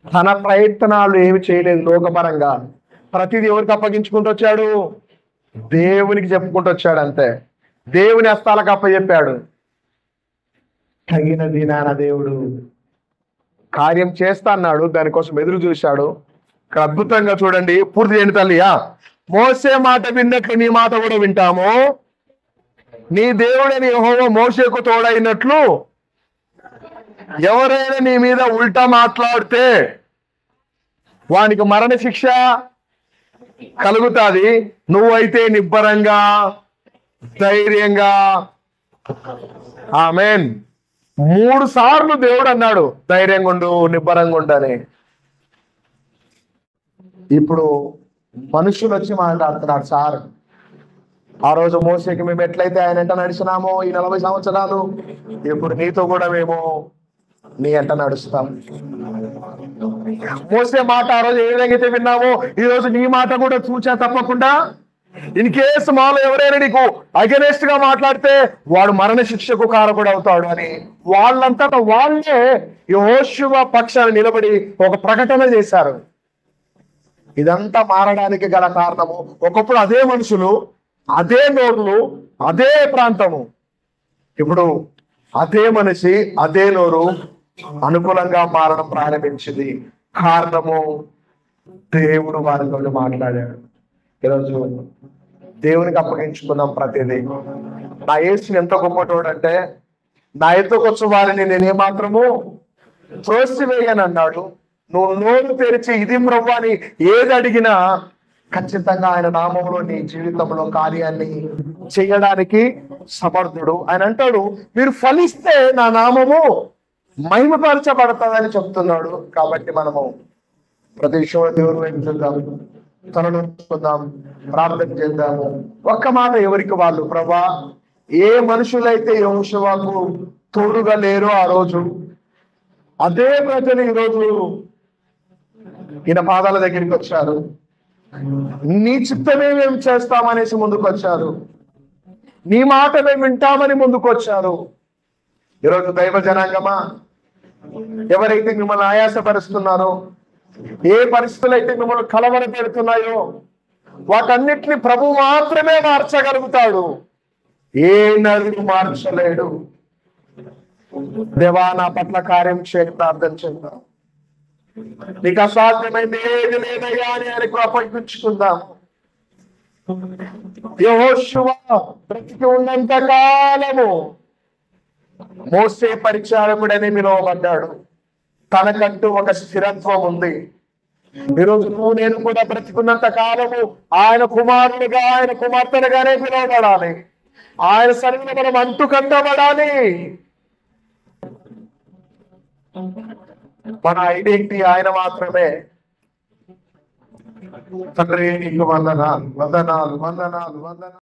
తన ప్రయత్నాలు ఏమి చేయలేదు లోకపరంగా. ప్రతిదీ ఎవరికి అప్పగించుకుంటూ వచ్చాడు? దేవునికి చెప్పుకుంటూ వచ్చాడు. అంతే, దేవుని హస్తాలకు అప్పచెప్పాడు. తగిన దినాన దేవుడు కార్యం చేస్తా అన్నాడు, దానికోసం ఎదురు చూశాడు. ఇక్కడ అద్భుతంగా చూడండి, పూర్తి చేయండి తల్లియా. మోసే మాట విన్నట్లు నీ మాట కూడా వింటాము, నీ దేవుడని యెహోవా మోషేకు తోడైనట్లు ఎవరైనా నీ మీద ఉల్టా మాట్లాడితే వానికి మరణ శిక్ష కలుగుతాది. నువ్వైతే నిబ్బరంగా, ధైర్యంగా, ఆమేన్. 3 సార్లు దేవుడు అన్నాడు ధైర్యంగా ఉండు, నిబ్బరంగా ఉండని. ఇప్పుడు మనుషులు వచ్చి మాట్లాడుతున్నాడు సార్. ఆ రోజు మోసేకి మేము ఎట్లయితే ఆయన ఎంట నడిచినామో ఈ 40 సంవత్సరాలు, ఇప్పుడు నీతో కూడా మేము నీ ఎంట నడుస్తాం. మోసే మాట ఆ రోజు ఏ విధంగా అయితే విన్నామో ఈ రోజు నీ మాట కూడా చూచా తప్పకుండా. ఇన్ కేసు మాలో ఎవరైనా నీకు అగెనెస్ట్ గా మాట్లాడితే వాడు మరణ శిక్షకు కారకుడు అవుతాడు అని వాళ్ళంతటా వాళ్ళే యెహోషువ పక్షాన్ని నిలబడి ఒక ప్రకటన చేశారు. ఇదంతా మారడానికి గల కారణము ఒకప్పుడు అదే మనుషులు, అదే నోర్లు, అదే ప్రాంతము. ఇప్పుడు అదే మనిషి, అదే నోరు అనుకూలంగా మారడం ప్రారంభించింది. కారణము దేవుడు వారితో మాట్లాడాడు. ఈరోజు దేవునికి అప్పగించుకుందాం ప్రతిదీ. నా యేసు ఎంత గొప్పటోడు అంటే, నా ఎత్తుకొచ్చు వారిని నేనేమాత్రము త్రోసివేయను అన్నాడు. నువ్వు నోరు తెరిచి ఇది ప్రభువా అని ఏది అడిగినా ఖచ్చితంగా ఆయన నామంలో నీ జీవితంలో కార్యాన్ని చేయడానికి సమర్థుడు. ఆయన అంటాడు, మీరు ఫలిస్తే నా నామము మహిమపరచబడతాదని చెప్తున్నాడు. కాబట్టి మనము ప్రతి విషయంలో దేవుని వైపు చూద్దాం, తననుకుందాం, ప్రార్థన చేద్దాము. ఒక్క మాట ఎవరికి వాళ్ళు, ప్రభా ఏ మనుషులైతే యెహోషువకు తోడుగా లేరో ఆ రోజు, అదే ప్రజలు ఈరోజు ఈయన పాదాల దగ్గరికి వచ్చారు. నీ చిత్తమే మేము చేస్తామనేసి ముందుకు వచ్చారు, నీ మాట మేము వింటామని ముందుకు వచ్చారు. ఈరోజు దైవ జనాంగమా, ఎవరైతే మిమ్మల్ని ఆయాసపరుస్తున్నారో, ఏ పరిస్థితులు అయితే మిమ్మల్ని కలవర పెడుతున్నాయో వాటన్నిటిని ప్రభు మాత్రమే మార్చగలుగుతాడు. ఏ నరుడు మార్చలేడు. దేవా నా పట్ల కార్యం చేసి ప్రార్థన చేద్దాం. నీకు అసాధ్యమైంది ఏది లేదయ్యా అని ఆయనకు అప్పగించుకుందాం. యెహోషువ బ్రతికి ఉన్నంత కాలము మోసే పరిచారకుడని పిలువబడ్డాడు. తనకంటూ ఒక స్థిరత్వం ఉంది. ఈరోజు నువ్వు నేను కూడా బ్రతికున్నంత కాలము ఆయన కుమారుడుగా, ఆయన కుమార్తెలుగానే పిలువబడాలి. ఆయన సన్నిధిలో మనం అంటుకట్టబడాలి. మన ఐడెంటిటీ ఆయన మాత్రమే. తండ్రి నీకు వందనాలు, వందనాలు, వందనాలు, వందనాలు.